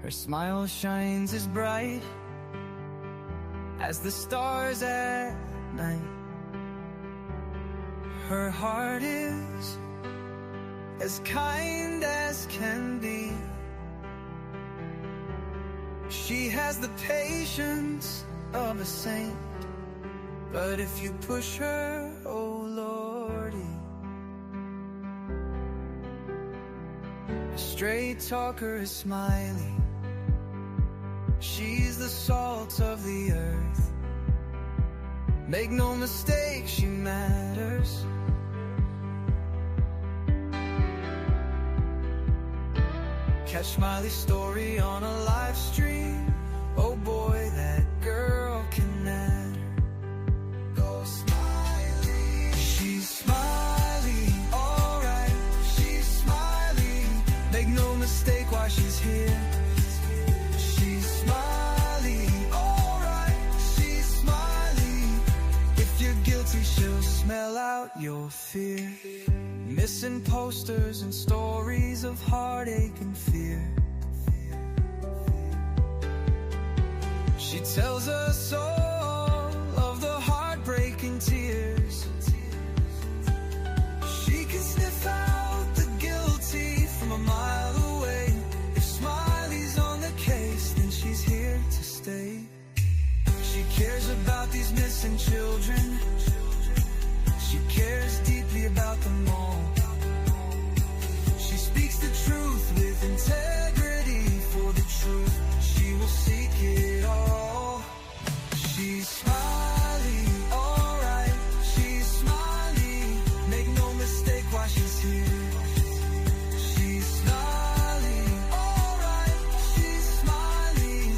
Her smile shines as bright as the stars at night. Her heart is as kind as can be. She has the patience of a saint, but if you push her, oh Lordy. A straight talker is Smiley. She's the salt of the earth. Make no mistake, she matters. Catch Smiley's story on a live stream. Oh boy, that girl can matter. Go Smiley. She's Smiley, alright. She's Smiley. Make no mistake why she's here. She's Smiley, alright. She's Smiley. If you're guilty, she'll smell out your fear. Missing posters and stories of heartache and fear. She tells us all of the heartbreaking tears. She can sniff out the guilty from a mile away. If Smiley's on the case, then she's here to stay. She cares about these missing children. She cares deeply about them all. She speaks the truth with integrity. For the truth, she will seek it all. She's Smiley, alright. She's Smiley. Make no mistake why she's here. She's Smiley, alright. She's Smiley.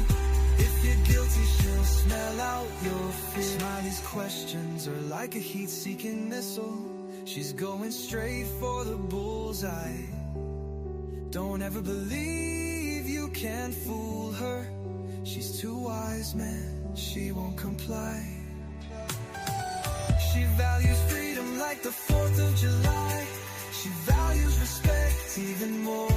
If you're guilty, she'll smell out your fear. Smiley's questions are like a heat-seeking missile. She's going straight for the bullseye. Don't ever believe you can fool her. She's too wise, man, she won't comply. She values freedom like the 4th of July. She values respect even more.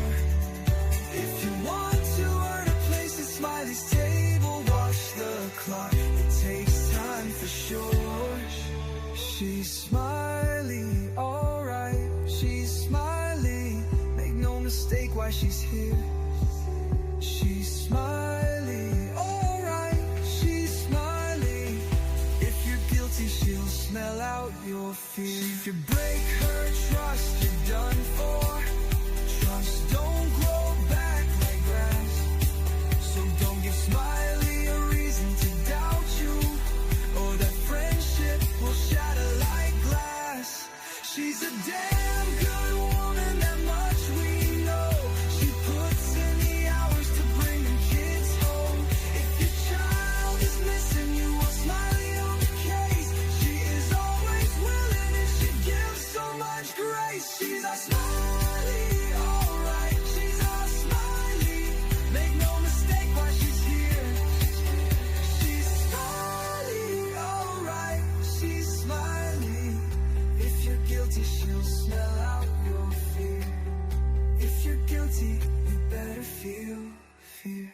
If you want to earn a place at Smiley's table, watch the clock, it takes time for sure. She's Smiley, alright. She's Smiley. Make no mistake why she's here. She's Smiley, alright. She's Smiley. If you're guilty, she'll smell out your fear. If you break her trust, you're done for. Trust don't grow back like grass. So don't give Smiley a reason to doubt you, or that friendship will shatter like glass. She's a damn good woman, that much we know. She puts in the hours to bring them kids home. If your child is missing, you want Smiley on the case. She is always willing and she gives so much grace. She's a Smiley, alright. She's a Smiley. Make no mistake why she's here. She's Smiley, alright. She's Smiley. If you're guilty, she'll smell out your fear. If you're guilty, you better feel fear.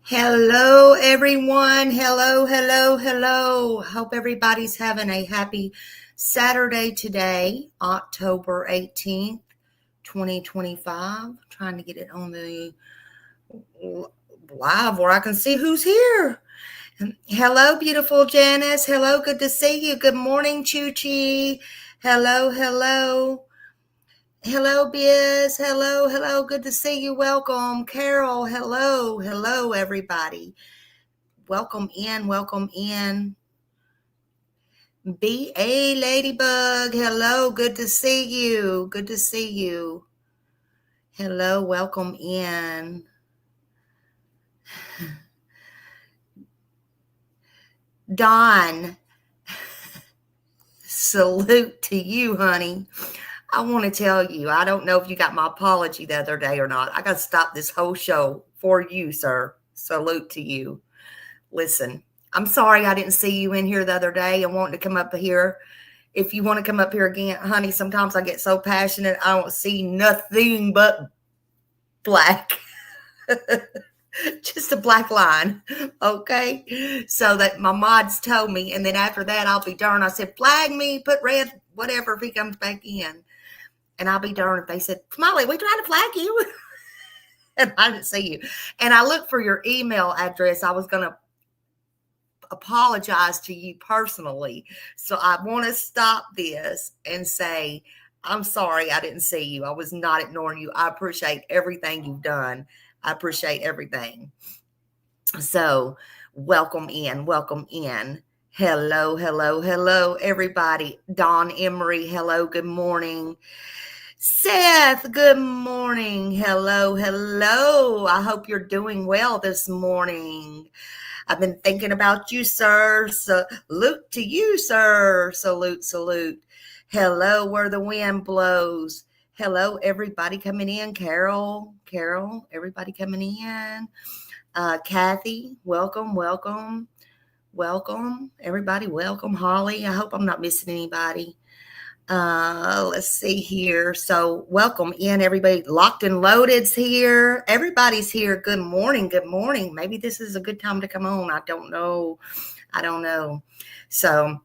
Hello, everyone. Hello. Hope everybody's having a happy Saturday today, October 18th, 2025. Trying to get it on the live where I can see who's here. Hello, beautiful Janice. Hello, good to see you. Good morning, Chuchi. Hello. Hello, Biz. Hello. Good to see you. Welcome, Carol. Hello, everybody. Welcome in. B.A. Ladybug, hello, good to see you. Good to see you. Hello, welcome in. Dawn, salute to you, honey. I want to tell you, I don't know if you got my apology the other day or not. I got to stop this whole show for you, sir. Salute to you. Listen, I'm sorry I didn't see you in here the other day and wanting to come up here. If you want to come up here again, honey, sometimes I get so passionate, I don't see nothing but black. Just a black line. Okay. So that my mods told me. And then after that, I'll be darned. I said, flag me, put red, whatever, if he comes back in. And I'll be darned if they said, Smiley, we tried to flag you. And I didn't see you. And I looked for your email address. I was going to apologize to you personally. So I want to stop this and say, I'm sorry I didn't see you. I was not ignoring you. I appreciate everything you've done. I appreciate everything. So welcome in. Welcome in. Hello, hello, hello, everybody. Dawn Emery, hello, good morning. Seth, good morning. Hello, hello. I hope you're doing well this morning. I've been thinking about you, sir. Salute to you, sir. Salute, salute. Hello, where the wind blows. Hello, everybody coming in. Carol, everybody coming in. Kathy, welcome, welcome, welcome. Everybody, welcome. Holly, I hope I'm not missing anybody. Let's see here. So welcome in, everybody. Locked and Loaded's here. Everybody's here. Good morning. Good morning. Maybe this is a good time to come on. I don't know. So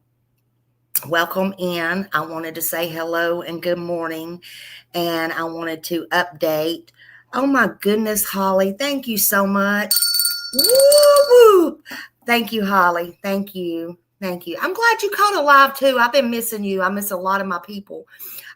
welcome in. I wanted to say hello and good morning. And I wanted to update. Oh my goodness, Holly. Thank you so much. Woo-woo. Thank you, Holly. Thank you. Thank you. I'm glad you caught a live too. I've been missing you. I miss a lot of my people.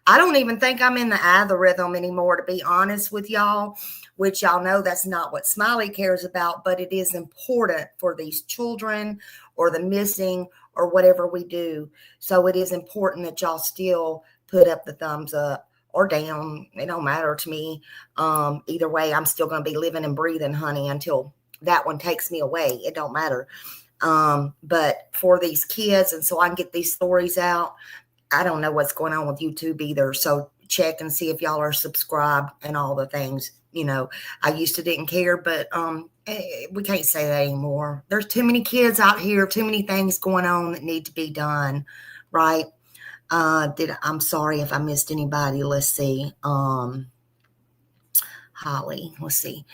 I don't even think I'm in the algorithm anymore, to be honest with y'all, which y'all know that's not what Smiley cares about, but it is important for these children or the missing or whatever we do. So it is important that y'all still put up the thumbs up or down. It don't matter to me. Either way, I'm still going to be living and breathing, honey, until that one takes me away. It don't matter. But for these kids, and so I can get these stories out, I don't know what's going on with YouTube either. So check and see if y'all are subscribed and all the things. You know, I used to didn't care, but we can't say that anymore. There's too many kids out here, too many things going on that need to be done, right? I'm sorry if I missed anybody. Let's see. Holly, let's see.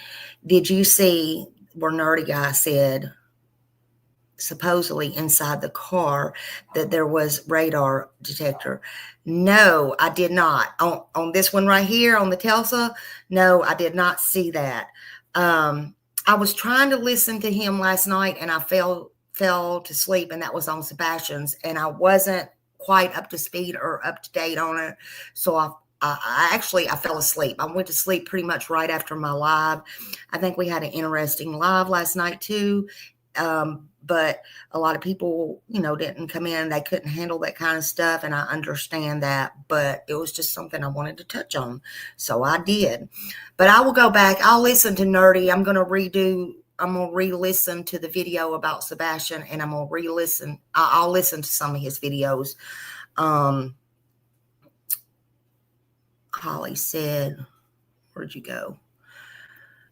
Did you see where Nerdy Guy said supposedly inside the car that there was radar detector? No, I did not. On this one right here on the Telsa, no, I did not see that. I was trying to listen to him last night and I fell to sleep, and that was on Sebastian's, and I wasn't quite up to speed or up to date on it. So I fell asleep. I went to sleep pretty much right after my live. I think we had an interesting live last night too. But a lot of people, didn't come in. They couldn't handle that kind of stuff. And I understand that, but it was just something I wanted to touch on. So I did, but I will go back. I'll listen to Nerdy. I'm going to re-listen to the video about Sebastian, and I'm going to re-listen. I'll listen to some of his videos. Holly said, where'd you go?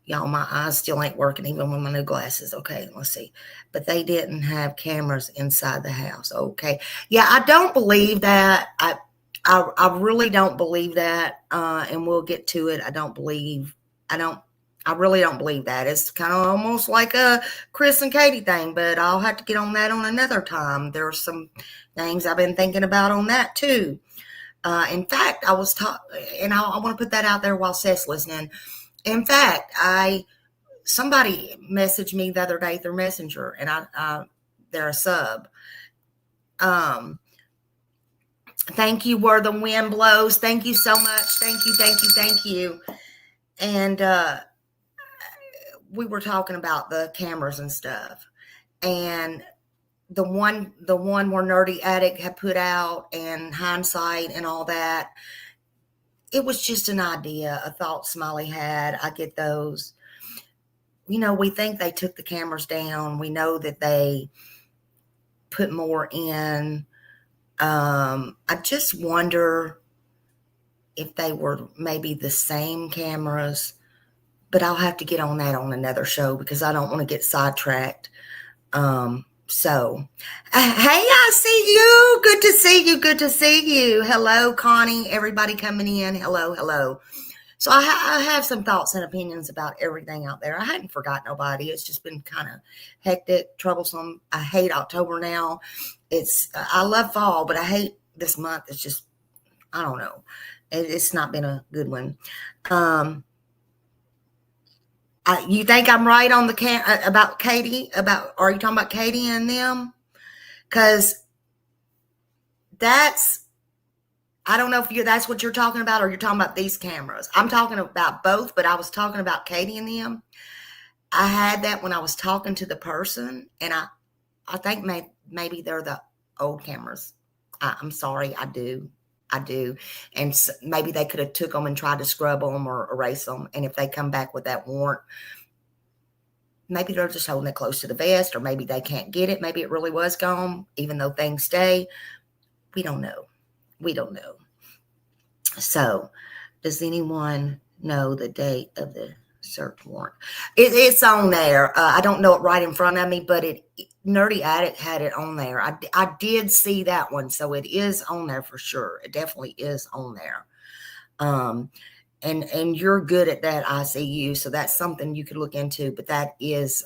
Y'all, my eyes still ain't working even with my new glasses. Okay, let's see. But they didn't have cameras inside the house. Okay. Yeah, I don't believe that. I really don't believe that. And we'll get to it. I really don't believe that. It's kind of almost like a Chris and Katie thing, but I'll have to get on that on another time. There are some things I've been thinking about on that too. In fact, I was and I want to put that out there while Seth's listening. In fact, somebody messaged me the other day through Messenger, and they're a sub. Thank you, Where the Wind Blows. Thank you so much. Thank you. And we were talking about the cameras and stuff, and the one where Nerdy Addict had put out, and Hindsight and all that, it was just an idea, a thought Smiley had. I get those. You know, we think they took the cameras down. We know that they put more in. I just wonder if they were maybe the same cameras, but I'll have to get on that on another show because I don't want to get sidetracked. So, hey, I see you. Good to see you. Good to see you. Hello, Connie. Everybody coming in. Hello, hello. So I have some thoughts and opinions about everything out there. I hadn't forgot nobody. It's just been kind of hectic, troublesome. I hate October now. I love fall, but I hate this month. It's just, I don't know. It's not been a good one. You think I'm right on the about Katie? Are you talking about Katie and them? Because I don't know if that's what you're talking about, or you're talking about these cameras. I'm talking about both, but I was talking about Katie and them. I had that when I was talking to the person, and I think maybe they're the old cameras. I'm sorry, I do. And maybe they could have took them and tried to scrub them or erase them. And if they come back with that warrant, maybe they're just holding it close to the vest, or maybe they can't get it. Maybe it really was gone, even though things stay. We don't know. So, does anyone know the date of the search warrant? It's on there. I don't know it right in front of me, but Nerdy Addict had it on there. I did see that one, so it is on there for sure. It definitely is on there. And you're good at that, ICU, so that's something you could look into. But that is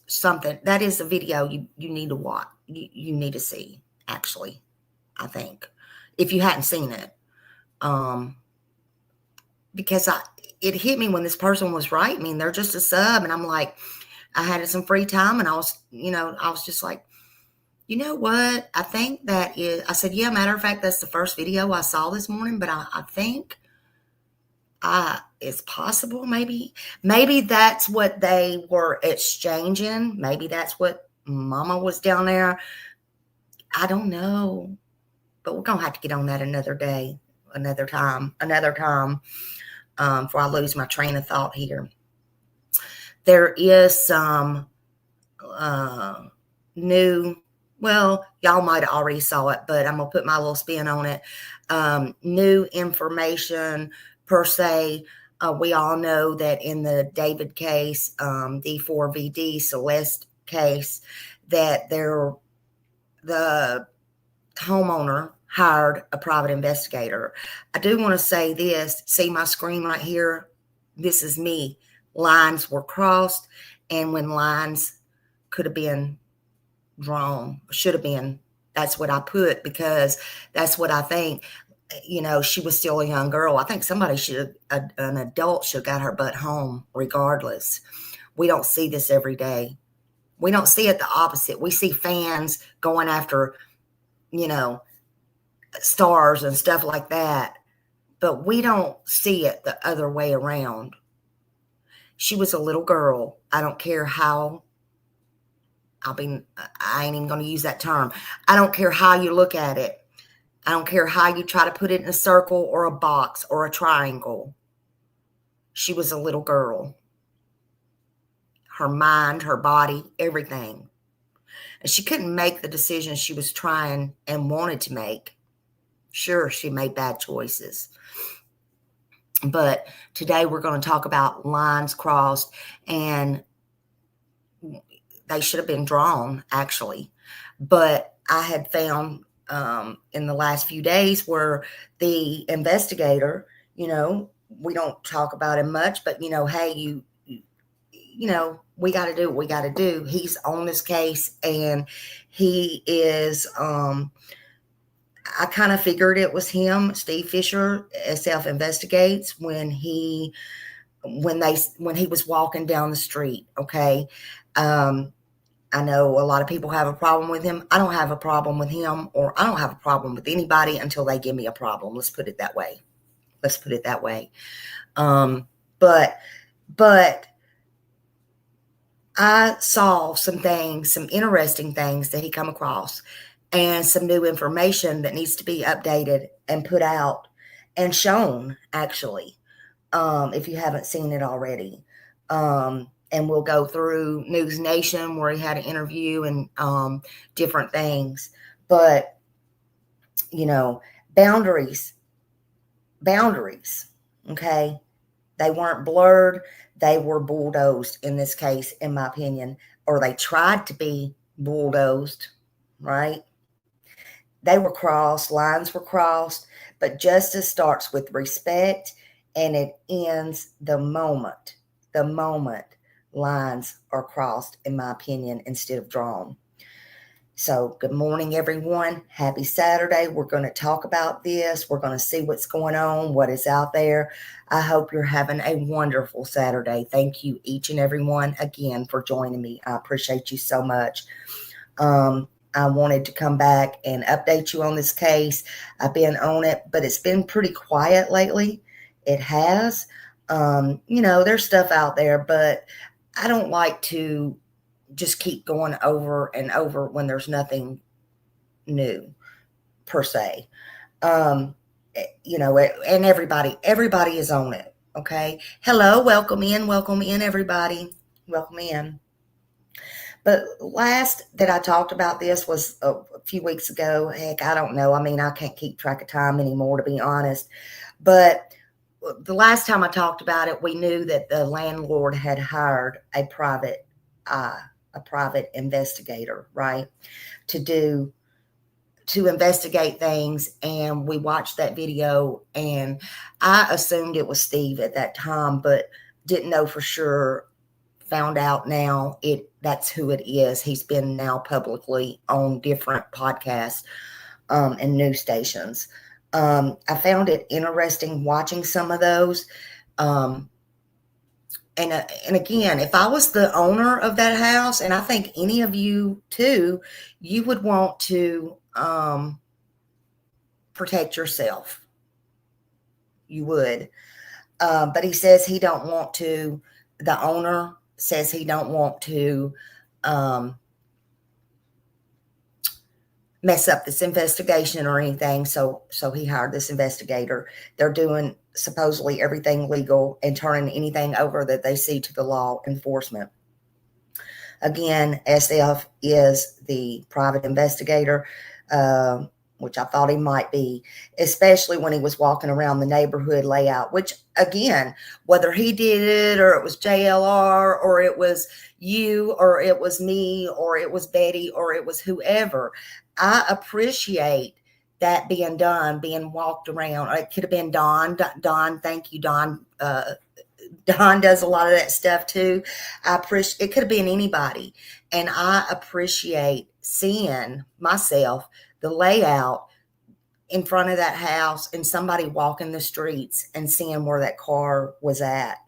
something, that is a video you need to watch. You need to see, actually, I think, if you hadn't seen it. Because it hit me when this person was writing me, and they're just a sub, and I'm like, I had some free time, and I was just like, you know what? I think that is, I said, yeah, matter of fact, that's the first video I saw this morning, but I think it's possible, maybe that's what they were exchanging. Maybe that's what Mama was down there. I don't know, but we're going to have to get on that another day, another time, before I lose my train of thought here. There is some new, well, y'all might have already saw it, but I'm going to put my little spin on it. New information per se. We all know that in the David case, D4vd, Celeste case, that the homeowner hired a private investigator. I do want to say this. See my screen right here? This is me. Lines were crossed, and when lines could have been drawn, should have been, that's what I put, because that's what I think. You know, she was still a young girl. I think somebody an adult should have got her butt home regardless. We don't see this every day. We don't see it the opposite. We see fans going after, stars and stuff like that, but we don't see it the other way around. She was a little girl. I don't care how, I ain't even going to use that term. I don't care how you look at it. I don't care how you try to put it in a circle or a box or a triangle. She was a little girl. Her mind, her body, everything. And she couldn't make the decisions she was trying and wanted to make. Sure, she made bad choices. But today we're going to talk about lines crossed, and they should have been drawn, actually. But I had found in the last few days where the investigator, we don't talk about him much, but, hey, we got to do what we got to do. He's on this case, and he is, I kind of figured it was him, Steve Fisher, SF Investigates, when he was walking down the street. Okay. I know a lot of people have a problem with him. I don't have a problem with him, or I don't have a problem with anybody until they give me a problem. Let's put it that way. But I saw some things, some interesting things that he come across, and some new information that needs to be updated and put out and shown, actually, if you haven't seen it already. And we'll go through News Nation, where he had an interview, and different things. But, you know, boundaries, okay? They weren't blurred. They were bulldozed in this case, in my opinion, or they tried to be bulldozed, right? They were crossed, lines were crossed, but justice starts with respect, and it ends the moment lines are crossed, in my opinion, instead of drawn. So good morning, everyone. Happy Saturday. We're going to talk about this. We're going to see what's going on, what is out there. I hope you're having a wonderful Saturday. Thank you, each and every one, again, for joining me. I appreciate you so much. I wanted to come back and update you on this case. I've been on it, but it's been pretty quiet lately. It has. There's stuff out there, but I don't like to just keep going over and over when there's nothing new, per se. And everybody is on it. Okay. Hello, welcome in, everybody. Welcome in. But last that I talked about this was a few weeks ago. Heck, I don't know. I mean, I can't keep track of time anymore, to be honest. But the last time I talked about it, we knew that the landlord had hired a private investigator, right, to investigate things. And we watched that video, and I assumed it was Steve at that time, but didn't know for sure. Found out now that's who it is. He's been now publicly on different podcasts and news stations. I found it interesting watching some of those. And again, if I was the owner of that house, and I think any of you too, you would want to protect yourself. You would. But he says he don't want to. The owner says he don't want to mess up this investigation or anything. So he hired this investigator. They're doing supposedly everything legal and turning anything over that they see to the law enforcement. Again, SF is the private investigator, which I thought he might be, especially when he was walking around the neighborhood layout, which, again, whether he did it or it was JLR or it was you or it was me or it was Betty or it was whoever, I appreciate that being done, being walked around. It could have been Don. Don, thank you, Don. Don does a lot of that stuff too. I appreciate it. Could have been anybody, and I appreciate seeing myself the layout in front of that house and somebody walking the streets and seeing where that car was at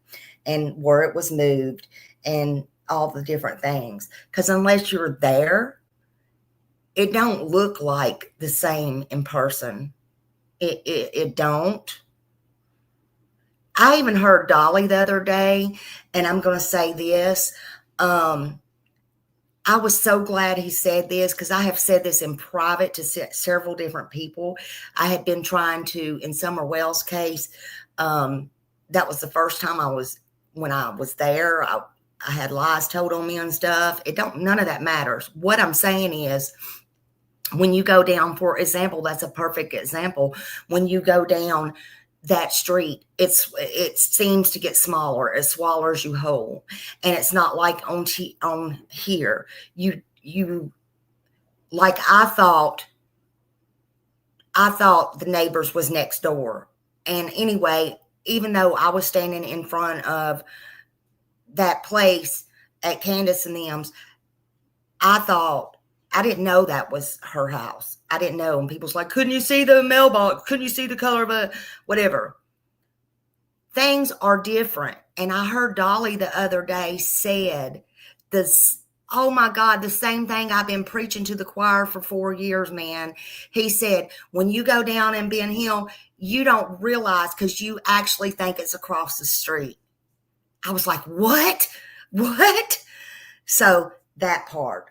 and where it was moved and all the different things. Because unless you're there, it don't look like the same in person. It don't. I even heard Dolly the other day, and I'm going to say this. I was so glad he said this, because I have said this in private to several different people. I had been trying to, in Summer Wells' case, that was the first time when I was there, I had lies told on me and stuff. None of that matters. What I'm saying is, when you go down, for example, that's a perfect example. When you go down that street, it seems to get smaller. It swallows you whole. And it's not like on here. You like, I thought the neighbors was next door. And anyway, even though I was standing in front of that place at Candace and them's, I didn't know that was her house. I didn't know. And people's like, couldn't you see the mailbox? Couldn't you see the color of it? Whatever. Things are different. And I heard Dolly the other day said this, oh my God, the same thing I've been preaching to the choir for 4 years, man. He said, when you go down in Ben Hill, you don't realize, because you actually think it's across the street. I was like, what? What? So that part.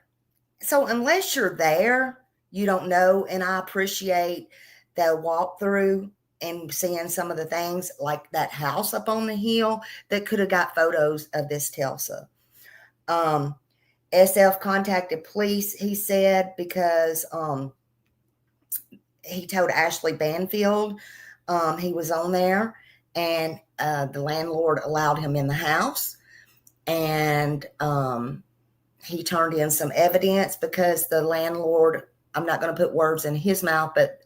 So unless you're there, you don't know. And I appreciate the walkthrough and seeing some of the things like that house up on the hill that could have got photos of this Telsa. SF contacted police, he said, because he told Ashley Banfield he was on there, and the landlord allowed him in the house. And he turned in some evidence because the landlord, I'm not going to put words in his mouth, but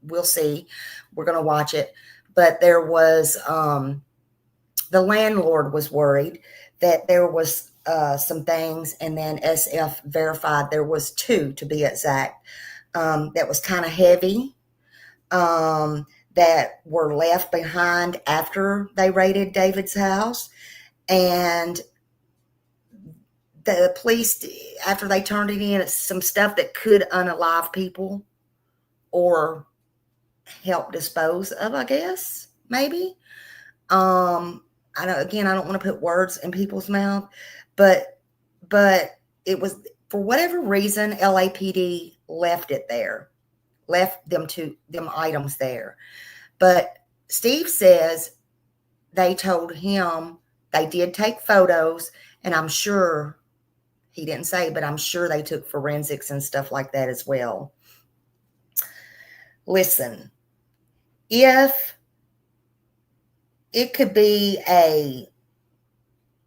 we'll see. We're going to watch it. But there was, the landlord was worried that there was some things, and then SF verified there was two, to be exact, that was kind of heavy, that were left behind after they raided David's house. And the police, after they turned it in, it's some stuff that could unalive people or help dispose of, I guess, maybe. I don't want to put words in people's mouth, but it was, for whatever reason, LAPD left it there, left them items there. But Steve says they told him they did take photos, and I'm sure, he didn't say, but I'm sure they took forensics and stuff like that as well. Listen, if it could be a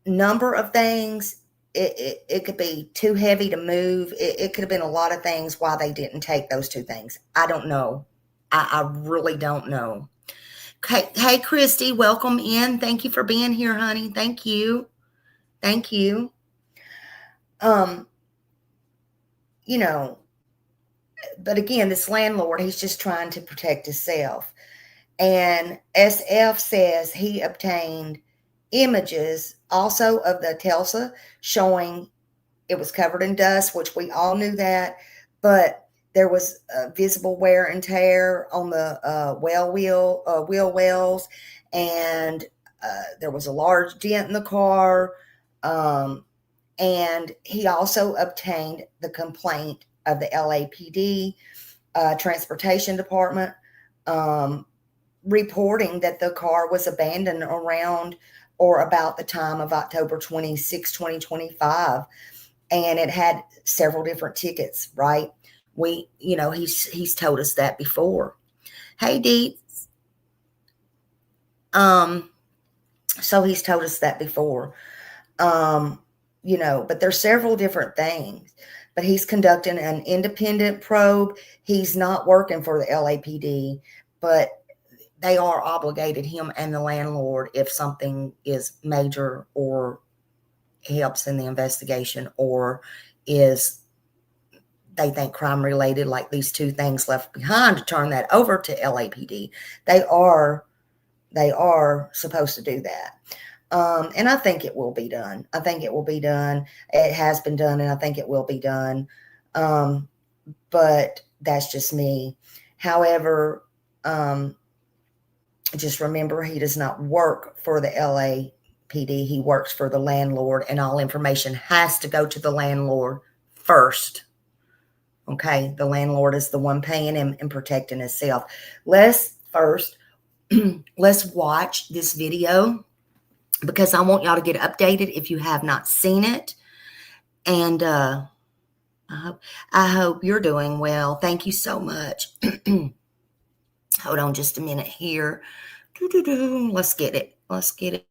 number of things, it could be too heavy to move. It could have been a lot of things why they didn't take those two things. I don't know. I really don't know. Hey, Christy, welcome in. Thank you for being here, honey. Thank you. Thank you. You know, but again, this landlord, he's just trying to protect himself. And SF says he obtained images also of the Telsa showing it was covered in dust, which we all knew that, but there was visible wear and tear on the wheel wells, and there was a large dent in the car. And he also obtained the complaint of the LAPD transportation department, reporting that the car was abandoned around or about the time of October 26, 2025. And it had several different tickets, right? He's told us that before. Hey, Dee. So he's told us that before. But there's several different things. But he's conducting an independent probe. He's not working for the LAPD, but they are obligated, him and the landlord, if something is major or helps in the investigation or is, they think, crime related, like these two things left behind, to turn that over to LAPD. They are supposed to do that. And I think it will be done. I think it will be done. It has been done, and I think it will be done. But that's just me. However, just remember, he does not work for the LAPD. He works for the landlord, and all information has to go to the landlord first. Okay, the landlord is the one paying him and protecting himself. Let's watch this video, because I want y'all to get updated if you have not seen it. And I hope you're doing well. Thank you so much. Hold on just a minute here. Let's get it. Let's get it.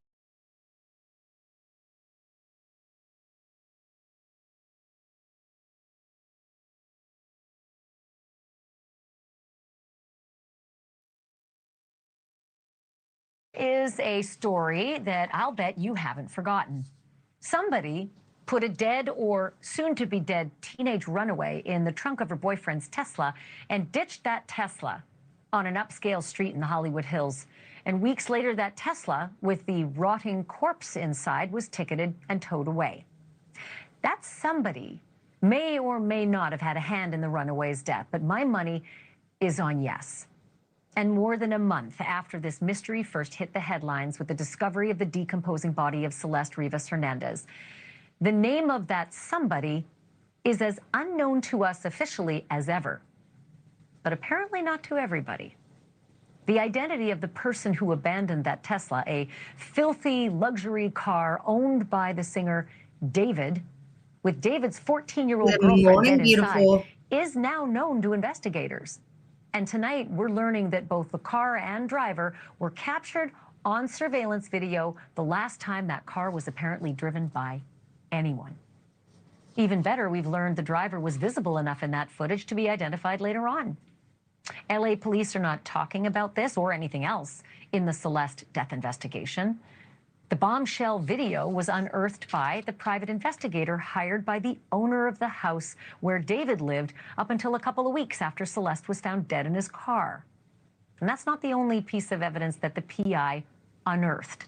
Is a story that I'll bet you haven't forgotten. Somebody put a dead or soon-to-be dead teenage runaway in the trunk of her boyfriend's Tesla and ditched that Tesla on an upscale street in the Hollywood Hills. And weeks later, that Tesla with the rotting corpse inside was ticketed and towed away. That somebody may or may not have had a hand in the runaway's death, but my money is on yes. And more than a month after this mystery first hit the headlines with the discovery of the decomposing body of Celeste Rivas Hernandez, The name of that somebody is as unknown to us officially as ever, but apparently not to everybody. The identity of the person who abandoned that Tesla, a filthy luxury car owned by the singer David, with David's 14-year-old Good girlfriend morning, dead inside, beautiful. is now known to investigators. And tonight, we're learning that both the car and driver were captured on surveillance video the last time that car was apparently driven by anyone. Even better, we've learned the driver was visible enough in that footage to be identified later on. LA police are not talking about this or anything else in the Celeste death investigation. The bombshell video was unearthed by the private investigator hired by the owner of the house where David lived up until a couple of weeks after Celeste was found dead in his car. And that's not the only piece of evidence that the PI unearthed.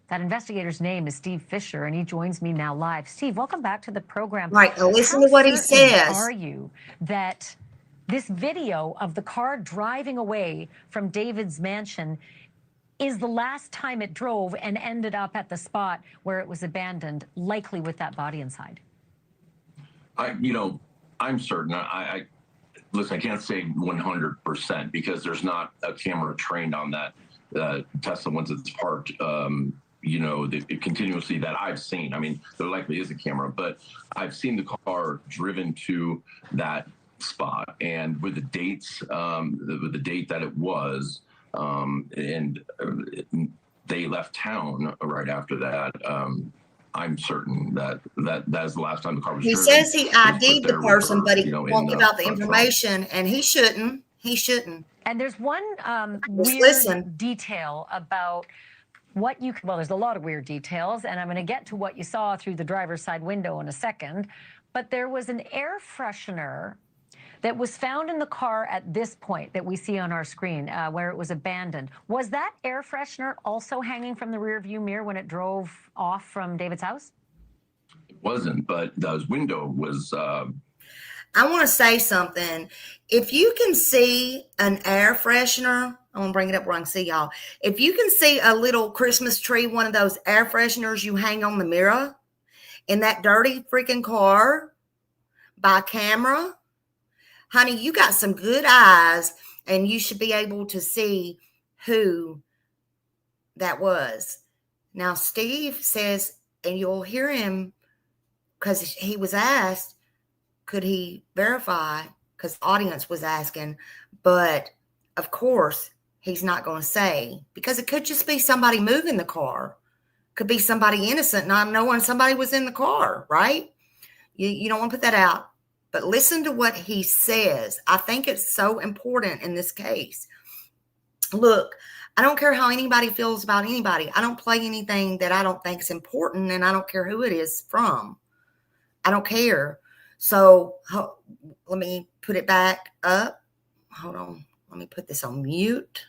That investigator's name is Steve Fisher, and he joins me now live. Steve, welcome back to the program. Right, now listen How to what he certain says. are you that this video of the car driving away from David's mansion is the last time it drove and ended up at the spot where it was abandoned, likely with that body inside? I'm certain. Listen, I can't say 100% because there's not a camera trained on that Tesla once it's parked. Continuously that I've seen. I mean, there likely is a camera, but I've seen the car driven to that spot, and with the dates, with the date that it was, and they left town right after that. I'm certain that is the last time the car was driven. He says he ID'd the person, her, but he won't give out the front information, and he shouldn't. He shouldn't. And there's one Just weird listen. detail about what you, well, there's a lot of weird details, and I'm going to get to what you saw through the driver's side window in a second, but there was an air freshener that was found in the car at this point that we see on our screen, where it was abandoned. Was that air freshener also hanging from the rear view mirror when it drove off from David's house? It wasn't, but the window was... I want to say something. If you can see an air freshener, I'm going to bring it up where I can see y'all. If you can see a little Christmas tree, one of those air fresheners you hang on the mirror in that dirty freaking car by camera, honey, you got some good eyes, and you should be able to see who that was. Now, Steve says, and you'll hear him because he was asked, could he verify? Because the audience was asking, but of course he's not going to say, because it could just be somebody moving the car. Could be somebody innocent not knowing somebody was in the car, right? You don't want to put that out. But listen to what he says. I think it's so important in this case. Look, I don't care how anybody feels about anybody. I don't play anything that I don't think is important, and I don't care who it is from. I don't care. So let me put it back up. Hold on. Let me put this on mute.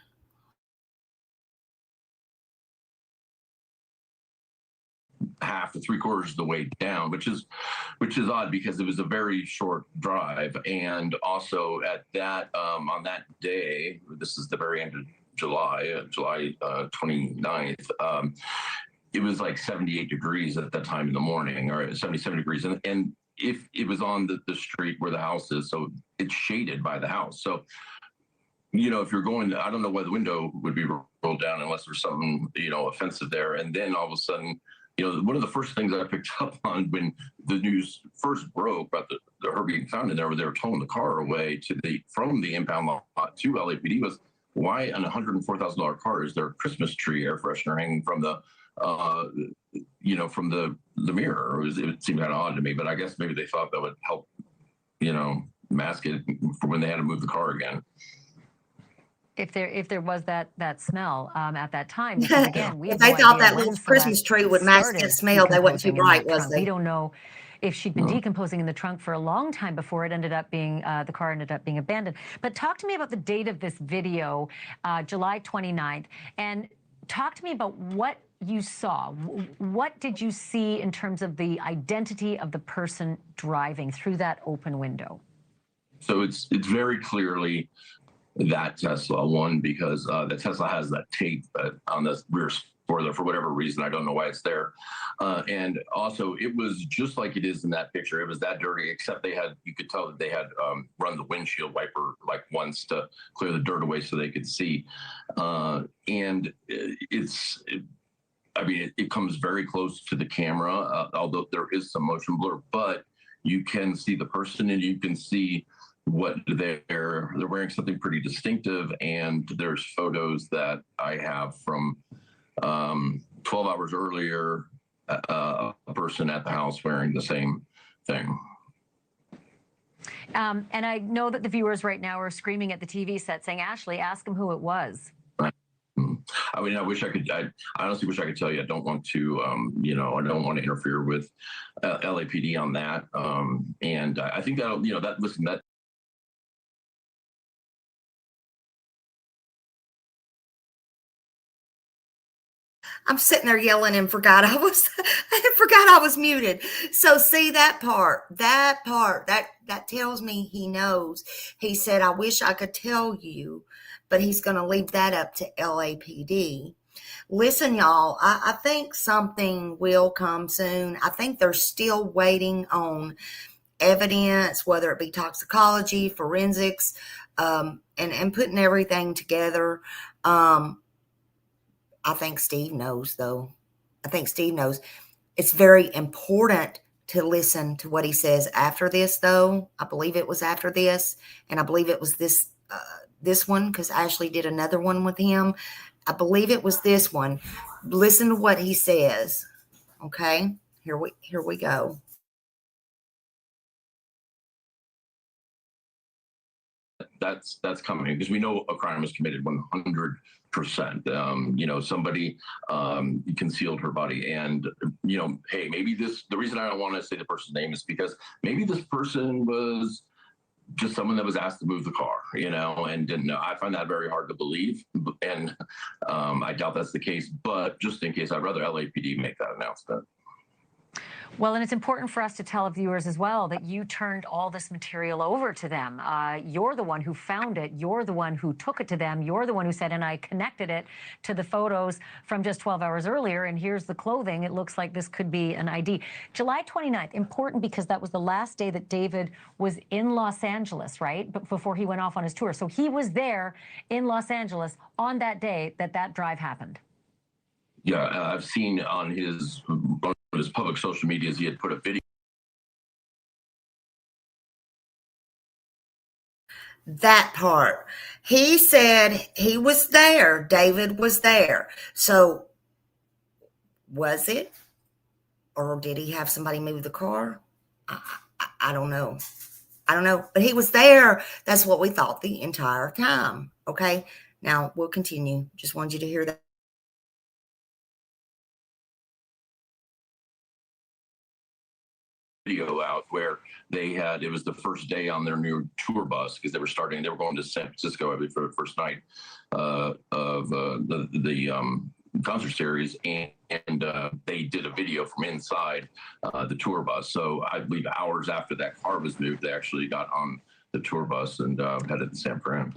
Half to 3/4 of the way down, which is odd because it was a very short drive, and also at that on that day, this is the very end of July 29th, it was like 78 degrees at that time in the morning, or 77 degrees, and if it was on the street where the house is, so it's shaded by the house. So if you're going, I don't know why the window would be rolled down unless there's something offensive there, and then all of a sudden, one of the first things I picked up on when the news first broke about her being found in there, where they were towing the car away from the impound lot to LAPD, was why on a $104,000 car is there a Christmas tree air freshener hanging from the from the mirror? It seemed kind of odd to me, but I guess maybe they thought that would help mask it for when they had to move the car again. If there was that smell at that time, because again, we If have they no thought idea that when little Christmas Celeste tree would mask that started smell, they wasn't too decomposing in bright, that was trunk. they? We don't know if she'd been decomposing in the trunk for a long time before it ended up being, the car ended up being abandoned. But talk to me about the date of this video, July 29th, and talk to me about what you saw. What did you see in terms of the identity of the person driving through that open window? So it's very clearly that Tesla, one, because the Tesla has that tape on the rear for whatever reason. I don't know why it's there. And also, it was just like it is in that picture. It was that dirty, except you could tell that they had run the windshield wiper like once to clear the dirt away so they could see. And it comes very close to the camera, although there is some motion blur, but you can see the person and you can see what they're wearing, something pretty distinctive. And there's photos that I have from 12 hours earlier, a person at the house wearing the same thing. And I know that the viewers right now are screaming at the TV set saying, Ashley, ask him who it was. I mean, I honestly wish I could tell you. I don't want to, I don't want to interfere with LAPD on that. And I think that I'm sitting there yelling and forgot I was muted. So see that part that tells me he knows. He said, I wish I could tell you, but he's going to leave that up to LAPD. Listen, y'all, I think something will come soon. I think they're still waiting on evidence, whether it be toxicology, forensics, and putting everything together. I think Steve knows, though. I think Steve knows. It's very important to listen to what he says after this, though. I believe it was after this, and I believe it was this one, because Ashley did another one with him. I believe it was this one. Listen to what he says. Okay, here we go. That's coming, because we know a crime was committed 100%. Somebody concealed her body, and hey, maybe the reason I don't want to say the person's name is because maybe this person was just someone that was asked to move the car, and didn't know. I find that very hard to believe, and I doubt that's the case. But just in case, I'd rather LAPD make that announcement. Well, and it's important for us to tell viewers as well that you turned all this material over to them. You're the one who found it. You're the one who took it to them. You're the one who said, and I connected it to the photos from just 12 hours earlier, and here's the clothing. It looks like this could be an ID. July 29th, important because that was the last day that David was in Los Angeles, right? But before he went off on his tour. So he was there in Los Angeles on that day that drive happened. Yeah, I've seen on his public social medias, he had put a video. That part. He said he was there. David was there. So was it? Or did he have somebody move the car? I don't know. I don't know. But he was there. That's what we thought the entire time. Okay. Now we'll continue. Just wanted you to hear that. Video out where it was the first day on their new tour bus, because they were going to San Francisco, I believe, for the first night of the concert series, and they did a video from inside the tour bus. So I believe hours after that car was moved, they actually got on the tour bus and headed to San Fran.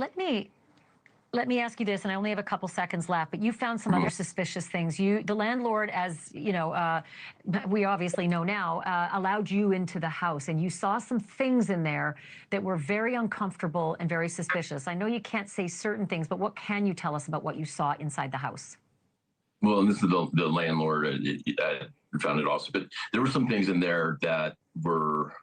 Let me ask you this, and I only have a couple seconds left, but you found some other suspicious things. The landlord, as you know, we obviously know now, allowed you into the house, and you saw some things in there that were very uncomfortable and very suspicious. I know you can't say certain things, but what can you tell us about what you saw inside the house? Well, and this is the landlord found it also, but there were some things in there that were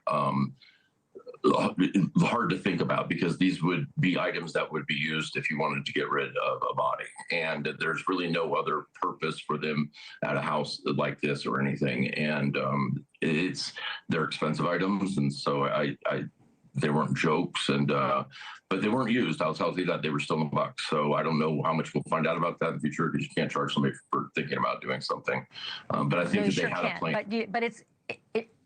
hard to think about, because these would be items that would be used if you wanted to get rid of a body, and there's really no other purpose for them at a house like this or anything. And they're expensive items, and so they weren't jokes, and but they weren't used. I'll tell you that they were still in the box. So I don't know how much we'll find out about that in the future, because you can't charge somebody for thinking about doing something. But I think that they had a plan. But it's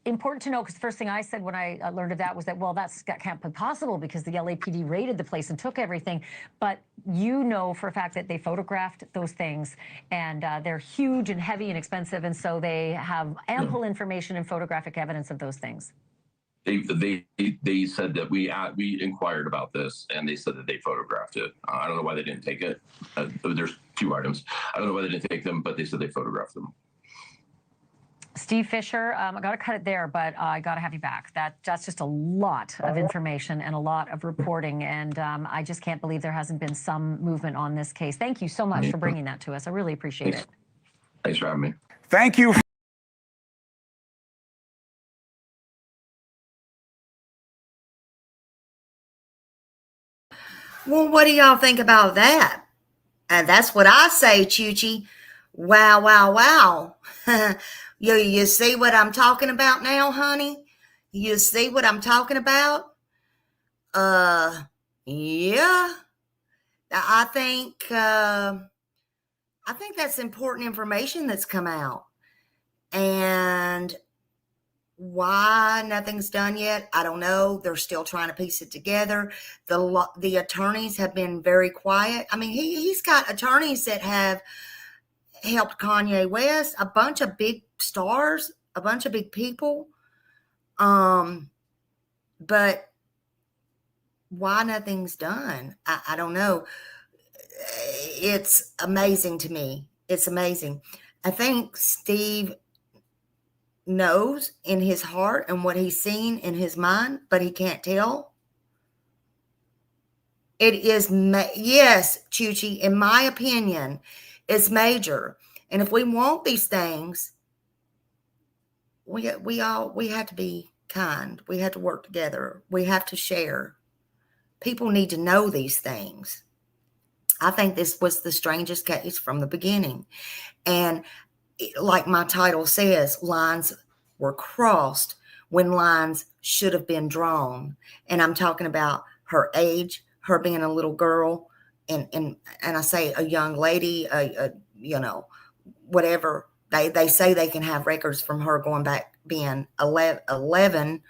important to know, because the first thing I said when I learned of that was that, well, that can't be possible because the LAPD raided the place and took everything. But you know for a fact that they photographed those things, and they're huge and heavy and expensive, and so they have ample information and photographic evidence of those things. They said that we inquired about this, and they said that they photographed it. I don't know why they didn't take it. There's 2 items. I don't know why they didn't take them, but they said they photographed them. Steve Fisher, I got to cut it there, but I got to have you back. That's just a lot of information and a lot of reporting, and I just can't believe there hasn't been some movement on this case. Thank you so much for bringing that to us. I really appreciate it. Thanks for having me. Thank you. Well, what do y'all think about that? And that's what I say, Chuchi. Wow, wow, wow. You see what I'm talking about now, honey? You see what I'm talking about? Yeah. I think that's important information that's come out. And why nothing's done yet, I don't know. They're still trying to piece it together. The attorneys have been very quiet. I mean, he's got attorneys that have helped Kanye West, a bunch of big stars, a bunch of big people. But why nothing's done? I don't know. It's amazing to me. It's amazing. I think Steve knows in his heart and what he's seen in his mind, but he can't tell. It is, yes, Chuchi, in my opinion, it's major. And if we want these things, we have to be kind. We have to work together. We have to share. People need to know these things. I think this was the strangest case from the beginning. And like my title says, lines were crossed when lines should have been drawn. And I'm talking about her age, her being a little girl, and I say a young lady, you know, whatever. They say they can have records from her going back being 11.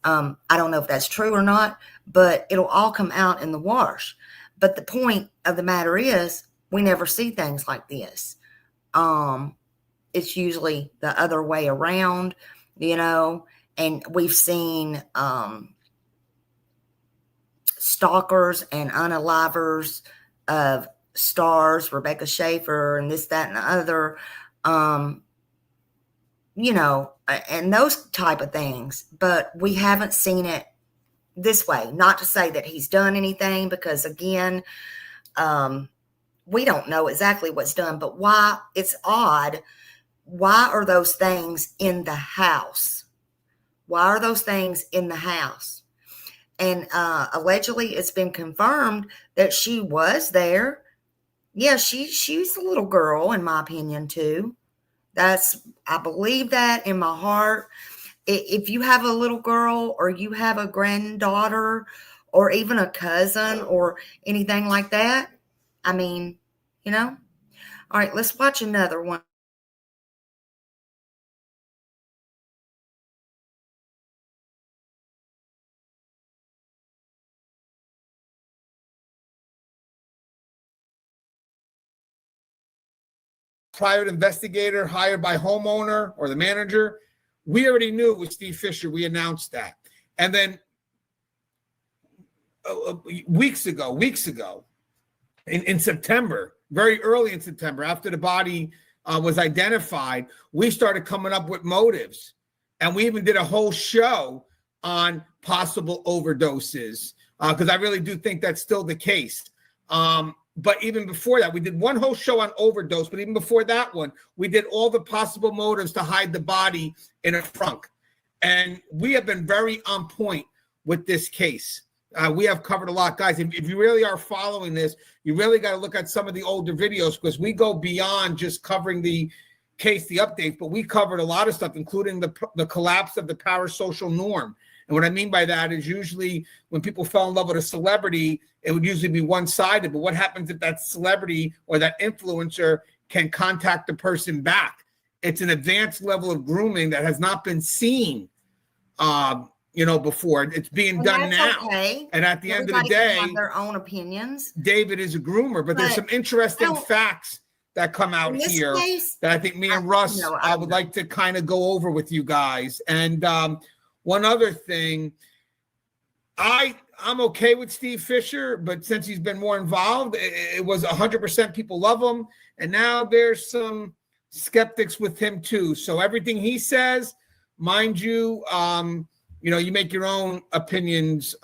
I don't know if that's true or not, but it'll all come out in the wash. But the point of the matter is, we never see things like this. It's usually the other way around, you know, and we've seen stalkers and unalivers of stars, Rebecca Schaefer, and this, that, and the other, you know, and those type of things. But we haven't seen it this way. Not to say that he's done anything, because again, we don't know exactly what's done, but why it's odd. Why are those things in the house? Why are those things in the house? And allegedly it's been confirmed that she was there. Yeah, she's a little girl, in my opinion, too. I believe that in my heart. If you have a little girl, or you have a granddaughter, or even a cousin, or anything like that, I mean, you know. All right, let's watch another one. Private investigator hired by homeowner or the manager. We already knew it was Steve Fisher. We announced that. And then weeks ago, in September, very early in September, after the body was identified, we started coming up with motives. And we even did a whole show on possible overdoses, because I really do think that's still the case. But even before that, we did one whole show on overdose. But even before that one, we did all the possible motives to hide the body in a trunk. And we have been very on point with this case. We have covered a lot. Guys, if you really are following this, you really got to look at some of the older videos, because we go beyond just covering the case, the updates, but we covered a lot of stuff, including the collapse of the parasocial norm. And what I mean by that is, usually when people fell in love with a celebrity, it would usually be one-sided. But what happens if that celebrity or that influencer can contact the person back? It's an advanced level of grooming that has not been seen, you know, before. It's being done now. Okay. And at the end of the Everybody day, can have their own opinions. David is a groomer. But there's some interesting facts that come out here that I think me and Russ, I would like to kind of go over with you guys. And one other thing. I'm okay with Steve Fisher, but since he's been more involved, it was 100% people love him. And now there's some skeptics with him too. So everything he says, mind you, you make your own opinions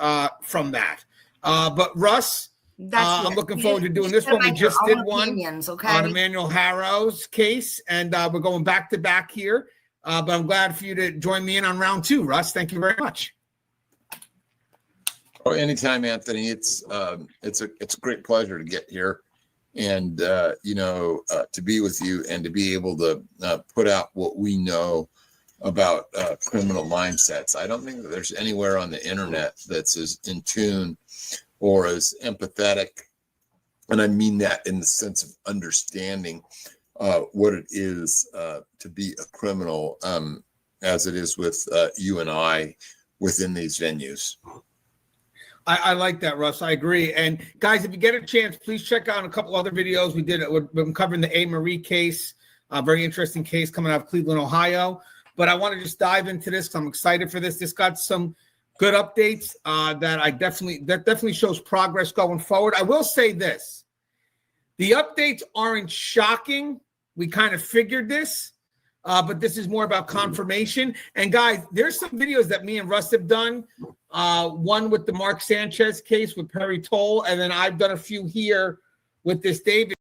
from that. But Russ, I'm looking forward to doing this one. We just did one on Emmanuel Harrow's case, and we're going back to back here. But I'm glad for you to join me in on round 2, Russ. Thank you very much. Oh, anytime, Anthony. It's a great pleasure to get here and to be with you and to be able to put out what we know about criminal mindsets. I don't think that there's anywhere on the internet that's as in tune or as empathetic, and I mean that in the sense of understanding what it is to be a criminal, as it is with you and I within these venues. I like that, Russ. I agree. And guys, if you get a chance, please check out a couple other videos we did. We've been covering the A. Marie case, a very interesting case coming out of Cleveland, Ohio. But I want to just dive into this because I'm excited for this. This got some good updates that definitely shows progress going forward. I will say this: the updates aren't shocking. We kind of figured this. But this is more about confirmation. And guys, there's some videos that me and Russ have done. One with the Mark Sanchez case with Perry Toll, and then I've done a few here with this David.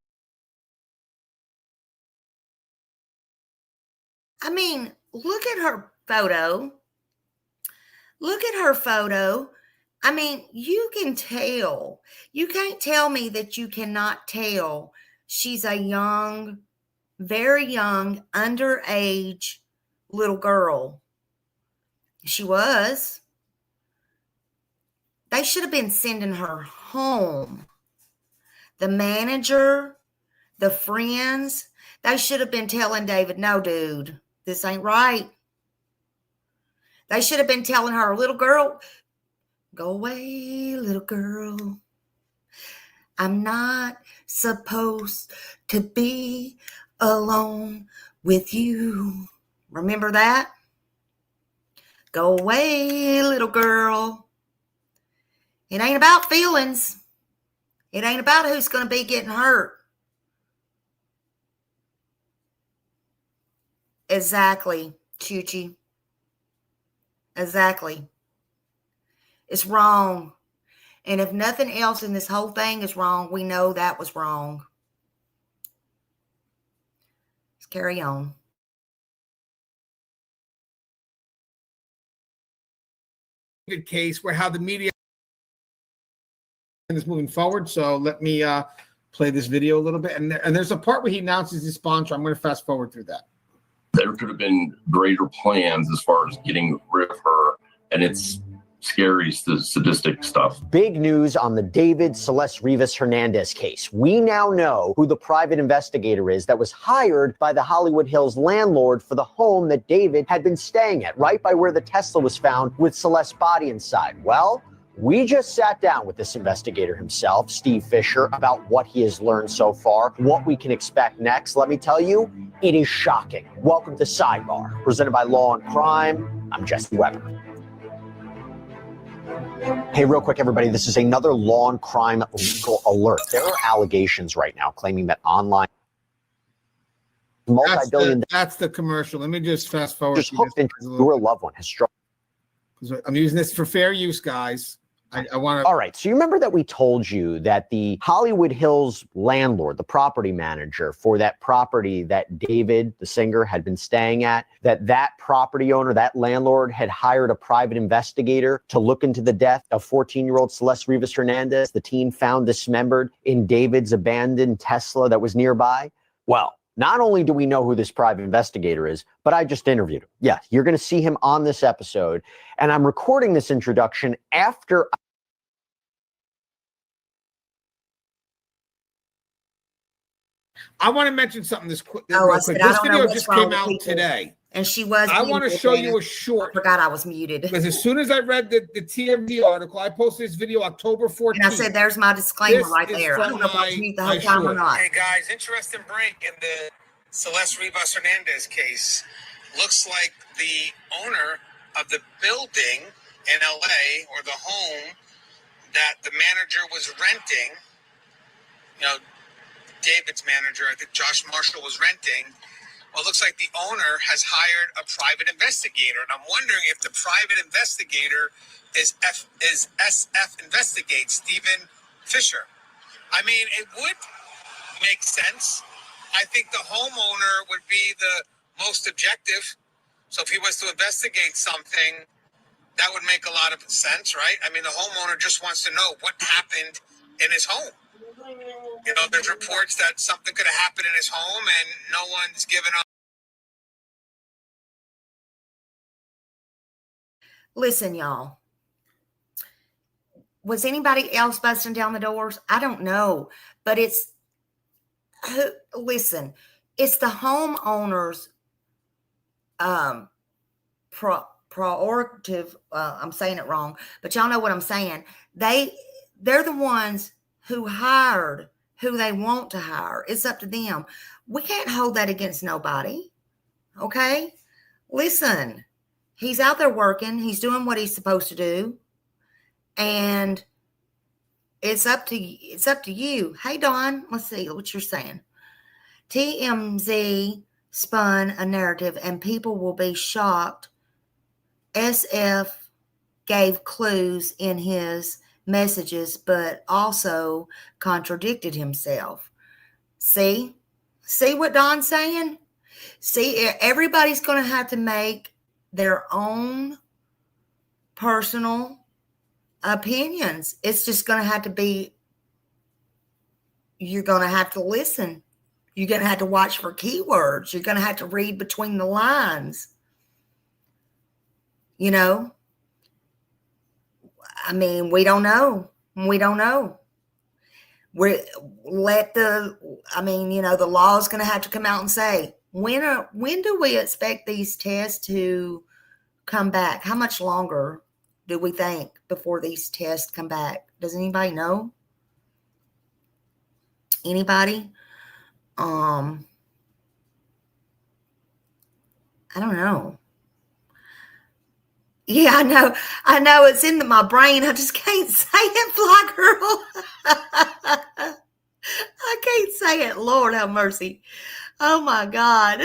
I mean, look at her photo. Look at her photo. I mean, you can tell. You can't tell me that you cannot tell she's a young, very young, underage little girl. She was. They should have been sending her home. The manager, the friends, they should have been telling David, no, dude, this ain't right. They should have been telling her, little girl, go away, little girl. I'm not supposed to be alone with you. Remember that? Go away, little girl. It ain't about feelings. It ain't about who's going to be getting hurt. Exactly, Chuchi. Exactly. It's wrong. And if nothing else in this whole thing is wrong, we know that was wrong. Let's carry on. Good case where how the media is moving forward. So let me play this video a little bit. And there's a part where he announces his sponsor. I'm going to fast forward through that. There could have been greater plans as far as getting rid of her, and it's scary, sadistic stuff. Big news on the David Celeste Rivas Hernandez case. We now know who the private investigator is that was hired by the Hollywood Hills landlord for the home that David had been staying at, right by where the Tesla was found with Celeste's body inside. Well, we just sat down with this investigator himself, Steve Fisher, about what he has learned so far, what we can expect next. Let me tell you, it is shocking. Welcome to Sidebar, presented by Law and Crime. I'm Jesse Weber. Hey, real quick, everybody, this is another Law and Crime legal alert. There are allegations right now claiming that online multi-billion... That's the commercial. Let me just fast forward. Just hooked into your loved one has struck. I'm using this for fair use, guys. I want to. All right. So you remember that we told you that the Hollywood Hills landlord, the property manager for that property that David, the singer, had been staying at, that property owner, that landlord had hired a private investigator to look into the death of 14-year-old Celeste Rivas Hernandez. The team found dismembered in David's abandoned Tesla that was nearby. Well, not only do we know who this private investigator is, but I just interviewed him. Yeah, you're going to see him on this episode. And I'm recording this introduction after I want to mention something real quick. This video just came out today. And she was. I want to show you a short. I forgot I was muted. Because as soon as I read the TMD article, I posted this video October 14th. And I said, there's my disclaimer right there. I don't know if I was mute the whole time or not. Hey, guys, interesting break in the Celeste Rivas Hernandez case. Looks like the owner of the building in LA, or the home that the manager was renting, you know, David's manager, I think Josh Marshall, was renting. Well, it looks like the owner has hired a private investigator, and I'm wondering if the private investigator is SF Investigates, Stephen Fisher. I mean, it would make sense. I think the homeowner would be the most objective. So if he was to investigate something, that would make a lot of sense, right? I mean, the homeowner just wants to know what happened in his home. You know, there's reports that something could have happened in his home and no one's given up. Listen, y'all. Was anybody else busting down the doors? I don't know, but listen, it's the homeowner's prerogative. I'm saying it wrong, but y'all know what I'm saying. They're the ones who hired who they want to hire. It's up to them. We can't hold that against nobody. Okay? Listen, he's out there working. He's doing what he's supposed to do. And it's up to you. Hey, Dawn, let's see what you're saying. TMZ spun a narrative and people will be shocked. SF gave clues in his messages, but also contradicted himself. See what Don's saying? See, everybody's going to have to make their own personal opinions. It's just going to have to be, you're going to have to listen. You're going to have to watch for keywords. You're going to have to read between the lines. You know, I mean, we don't know. We don't know. The law is going to have to come out and say, when do we expect these tests to come back? How much longer do we think before these tests come back? Does anybody know? Anybody? I don't know. Yeah, I know it's in my brain. I just can't say it, Fly Girl. I can't say it. Lord have mercy. Oh my God.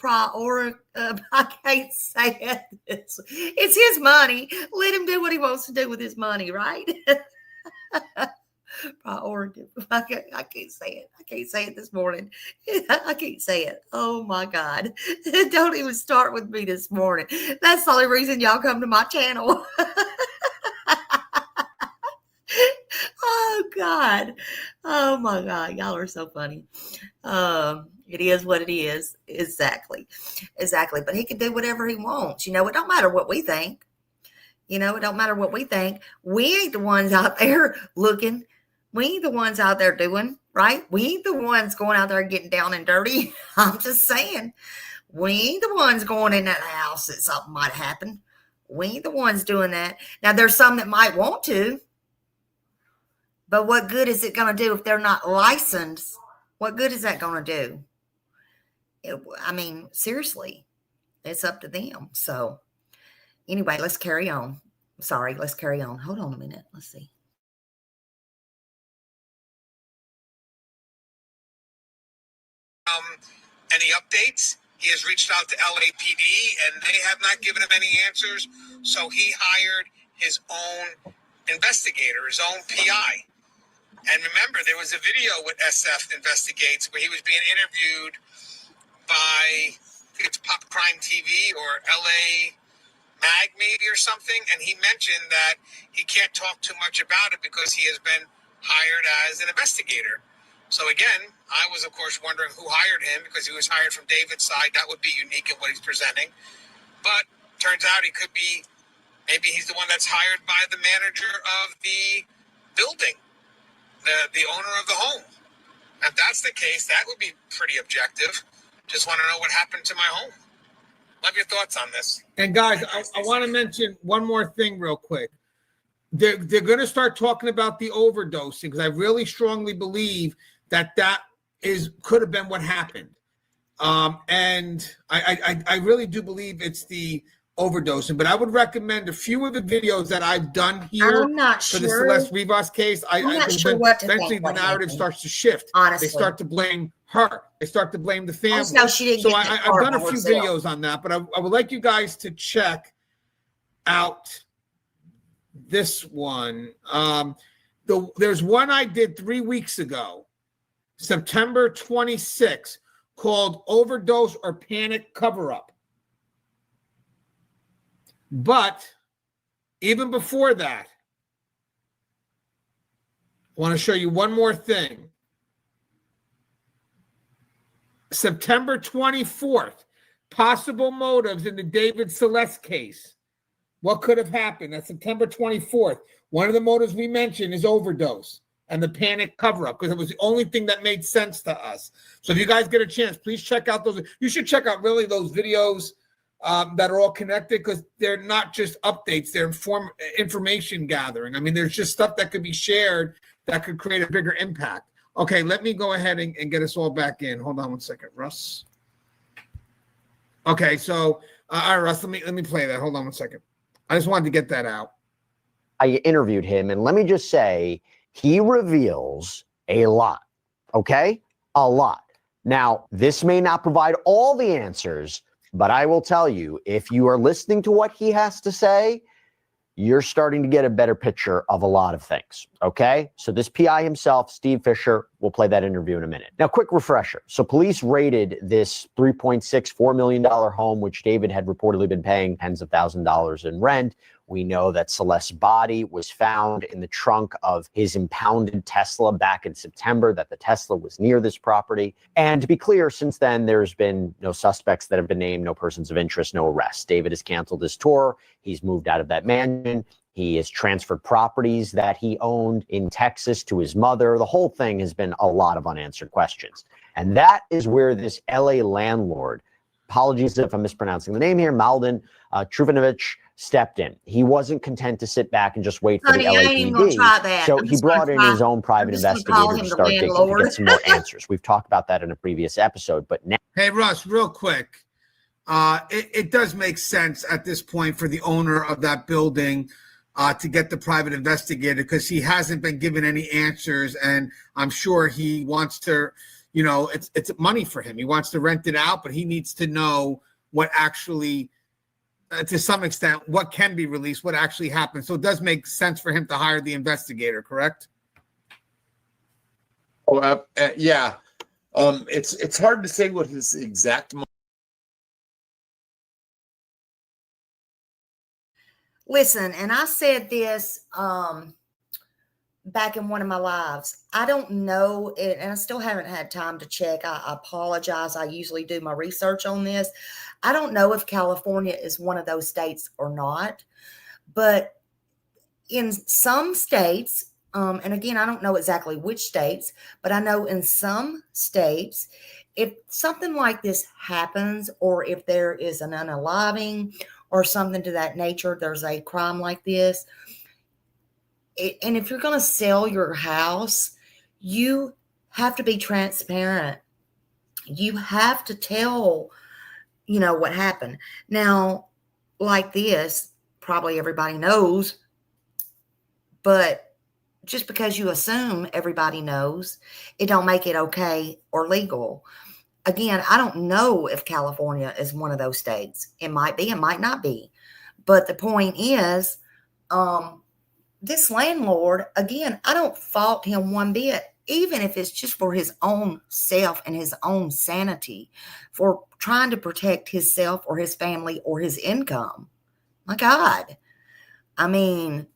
I can't say it. It's his money. Let him do what he wants to do with his money, right? Priority. I can't say it. I can't say it this morning. I can't say it. Oh my God. Don't even start with me this morning. That's the only reason y'all come to my channel. Oh God. Oh my God. Y'all are so funny. It is what it is. Exactly. But he can do whatever he wants. You know, it don't matter what we think. You know, it don't matter what we think. We ain't the ones out there looking. We ain't the ones out there doing, right? We ain't the ones going out there getting down and dirty. I'm just saying. We ain't the ones going in that house that something might happen. We ain't the ones doing that. Now, there's some that might want to. But what good is it going to do if they're not licensed? What good is that going to do? I mean, seriously, it's up to them. So anyway, let's carry on. Sorry, let's carry on. Hold on a minute. Let's see. Any updates? He has reached out to LAPD and they have not given him any answers. So he hired his own investigator, his own PI. And remember, there was a video with SF Investigates where he was being interviewed by, I think it's Pop Crime TV or LA Mag maybe or something. And he mentioned that he can't talk too much about it because he has been hired as an investigator. So again, I was, of course, wondering who hired him because he was hired from David's side. That would be unique in what he's presenting. But turns out he could be, maybe he's the one that's hired by the manager of the building, the owner of the home. If that's the case, that would be pretty objective. Just want to know what happened to my home. Love your thoughts on this. And guys, I want to mention one more thing real quick. They're going to start talking about the overdosing because I really strongly believe that could have been what happened. And I really do believe it's the overdosing, but I would recommend a few of the videos that I've done here I'm not for the sure. Celeste Rivas case. I'm not sure what to eventually think. the narrative starts to shift. Honestly, They start to blame her. They start to blame the family. I just know she didn't So get that I've car done a by few herself. videos on that, but I would like you guys to check out this one. There's one I did 3 weeks ago, September 26th, called Overdose or Panic Cover-Up. But even before that, I want to show you one more thing. September 24th, possible motives in the David Celeste case. What could have happened? That's September 24th. One of the motives we mentioned is overdose and the panic cover-up, because it was the only thing that made sense to us. So if you guys get a chance, please check out those. You should check out really those videos that are all connected, because they're not just updates, they're information gathering. I mean, there's just stuff that could be shared that could create a bigger impact. Okay, let me go ahead and get us all back in. Hold on one second, Russ. Okay, so all right, Russ, let me play that. Hold on one second. I just wanted to get that out. I interviewed him, and let me just say, he reveals a lot, okay? A lot. Now, this may not provide all the answers, but I will tell you, if you are listening to what he has to say, you're starting to get a better picture of a lot of things, okay? So this PI himself, Steve Fisher, we'll play that interview in a minute. Now, quick refresher. So police raided this $3.64 million home, which David had reportedly been paying tens of thousands of dollars in rent. We know that Celeste's body was found in the trunk of his impounded Tesla back in September, that the Tesla was near this property. And to be clear, since then, there's been no suspects that have been named, no persons of interest, no arrests. David has canceled his tour. He's moved out of that mansion. He has transferred properties that he owned in Texas to his mother. The whole thing has been a lot of unanswered questions. And that is where this LA landlord, apologies if I'm mispronouncing the name here, Malden Truvanovich, stepped in. He wasn't content to sit back and just wait for the I ain't even gonna try LAPD. that. So I'm he just gonna brought in try- his own private I'm just gonna call investigator him to the start digging to landlord. get some more answers. We've talked about that in a previous episode, but now. Hey, Russ, real quick. It does make sense at this point for the owner of that building to get the private investigator, because he hasn't been given any answers, and I'm sure he wants to, it's money for him. He wants to rent it out, but he needs to know what actually, to some extent, what can be released, what actually happened. So it does make sense for him to hire the investigator, correct? Oh, yeah. It's hard to say what his exact. Listen, and I said this back in one of my lives. I don't know, and I still haven't had time to check. I apologize. I usually do my research on this. I don't know if California is one of those states or not, but in some states, and again, I don't know exactly which states, but I know in some states, if something like this happens, or if there is an unaliving or something to that nature, there's a crime like this, and if you're going to sell your house, you have to be transparent. You have to tell, what happened. Now, like this, probably everybody knows, but just because you assume everybody knows, it don't make it okay or legal. Again, I don't know if California is one of those states. It might be, it might not be. But the point is, this landlord, again, I don't fault him one bit, even if it's just for his own self and his own sanity, for trying to protect himself or his family or his income. My God. I mean,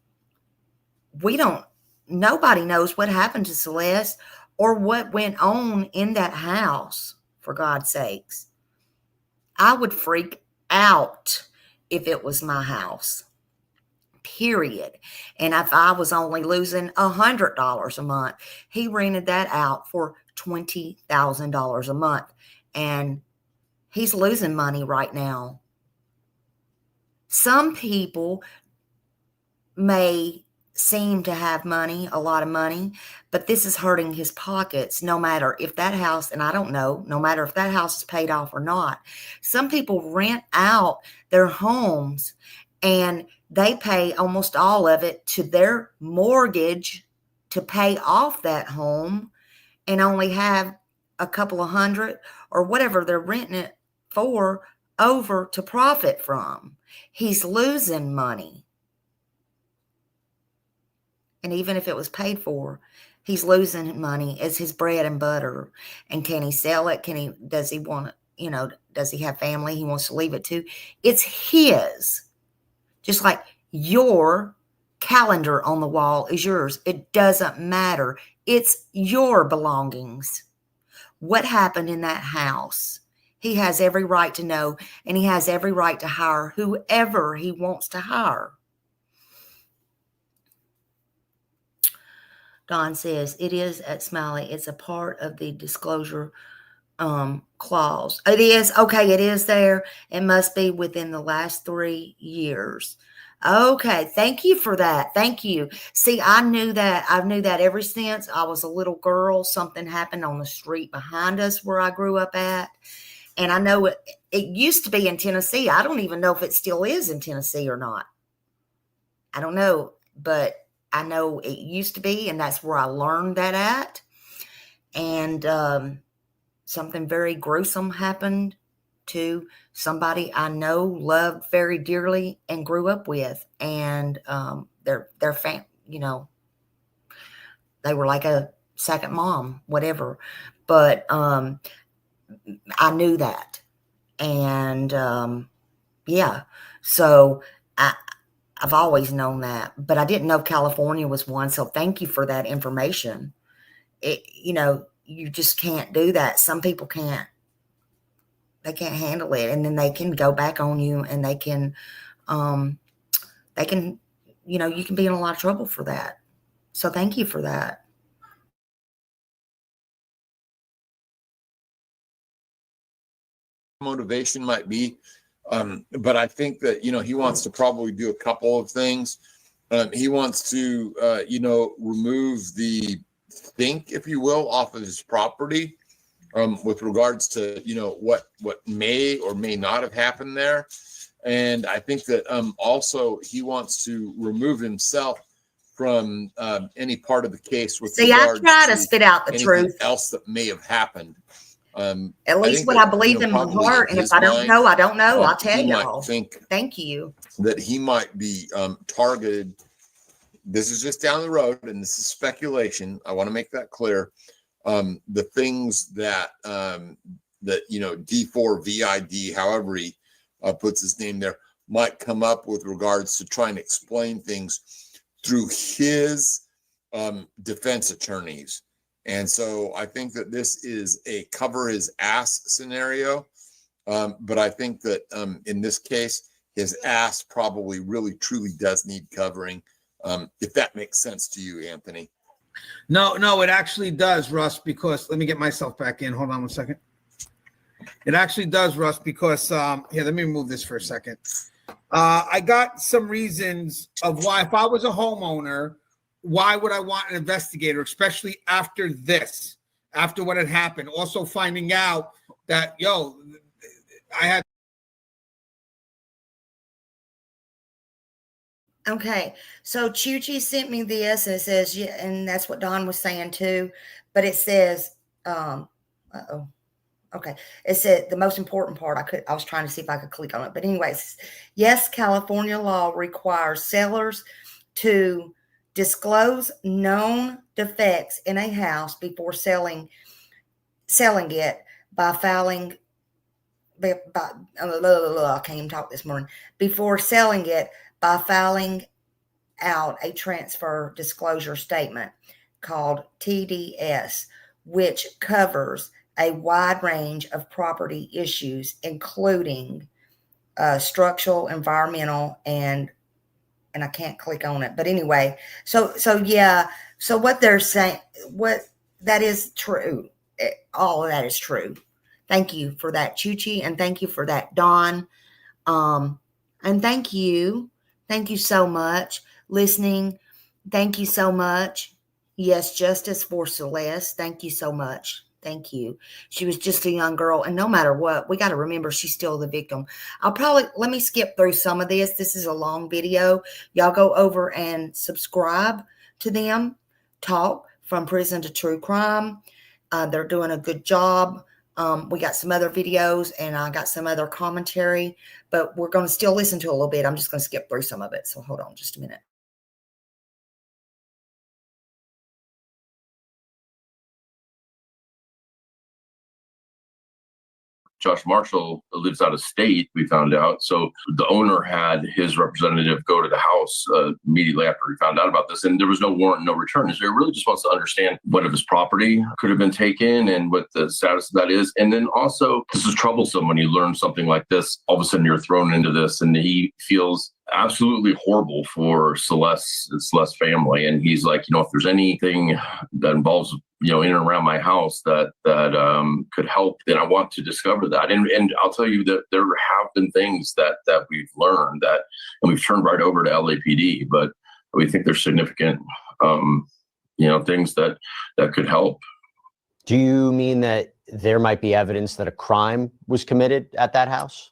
nobody knows what happened to Celeste or what went on in that house, for God's sakes. I would freak out if it was my house. Period. And if I was only losing $100 a month, he rented that out for $20,000 a month. And he's losing money right now. Some people may seem to have money, a lot of money, but this is hurting his pockets no matter if that house, and I don't know, no matter if that house is paid off or not. Some people rent out their homes and they pay almost all of it to their mortgage to pay off that home and only have a couple of hundred or whatever they're renting it for over to profit from. He's losing money. And even if it was paid for, he's losing money as his bread and butter. And can he sell it? Does he want to, does he have family he wants to leave it to? It's his. Just like your calendar on the wall is yours. It doesn't matter. It's your belongings. What happened in that house? He has every right to know, and he has every right to hire whoever he wants to hire. Don says, it is at Smiley. It's a part of the disclosure clause. It is. Okay, it is there. It must be within the last 3 years. Okay, thank you for that. Thank you. See, I knew that ever since I was a little girl. Something happened on the street behind us where I grew up at. And I know it used to be in Tennessee. I don't even know if it still is in Tennessee or not. I don't know, but I know it used to be, and that's where I learned that at. And something very gruesome happened to somebody I know, loved very dearly, and grew up with. And their they were like a second mom, whatever. But I knew that. And yeah, so I've always known that, but I didn't know California was one. So thank you for that information. You just can't do that. Some people can't. They can't handle it, and then they can go back on you, and you can be in a lot of trouble for that. So thank you for that. Motivation might be, but I think that he wants to probably do a couple of things. He wants to remove the stink, if you will, off of his property, with regards to what may or may not have happened there. And I think that also he wants to remove himself from any part of the case with regards I try to spit out the truth else that may have happened. At least what I believe in my heart, and if I don't know, I don't know. I'll tell y'all. Thank you. That he might be targeted. This is just down the road, and this is speculation. I want to make that clear. The things that D4vd, however he puts his name there, might come up with regards to trying to explain things through his defense attorneys. And so I think that this is a cover his ass scenario. But I think that in this case, his ass probably really truly does need covering. If that makes sense to you, Anthony. No, it actually does, Russ, because let me get myself back in. Hold on 1 second. It actually does, Russ, because here, let me remove this for a second. I got some reasons of why, if I was a homeowner, why would I want an investigator, especially after this, after what had happened? Also finding out that, I had. Okay, so Chuchi sent me this, and it says, yeah, and that's what Don was saying too, but it says, okay, it said the most important part, I was trying to see if I could click on it, but anyways, yes, California law requires sellers to disclose known defects in a house before selling it by filing, I can't even talk this morning, before selling it by filing out a transfer disclosure statement called TDS, which covers a wide range of property issues, including structural, environmental, and I can't click on it. But anyway, so yeah. So what they're saying, that is true. All of that is true. Thank you for that, Chuchi, and thank you for that, Dawn. And thank you so much listening Thank you so much. Yes, justice for Celeste. Thank you so much. Thank you. She was just a young girl, and no matter what, we got to remember she's still the victim. Let me skip through some of this. This is a long video. Y'all go over and subscribe to them. Talk from Prison to True Crime. They're doing a good job. We got some other videos, and I got some other commentary, but we're going to still listen to a little bit. I'm just going to skip through some of it. So hold on just a minute. Josh Marshall lives out of state, we found out. So the owner had his representative go to the house immediately after he found out about this. And there was no warrant, no return. So he really just wants to understand what of his property could have been taken and what the status of that is. And then also, this is troublesome when you learn something like this. All of a sudden, you're thrown into this, and he feels absolutely horrible for Celeste's family. And he's like, if there's anything that involves, in and around my house that could help, then I want to discover that. And I'll tell you that there have been things that we've learned and we've turned right over to LAPD, but we think there's significant, things that could help. Do you mean that there might be evidence that a crime was committed at that house?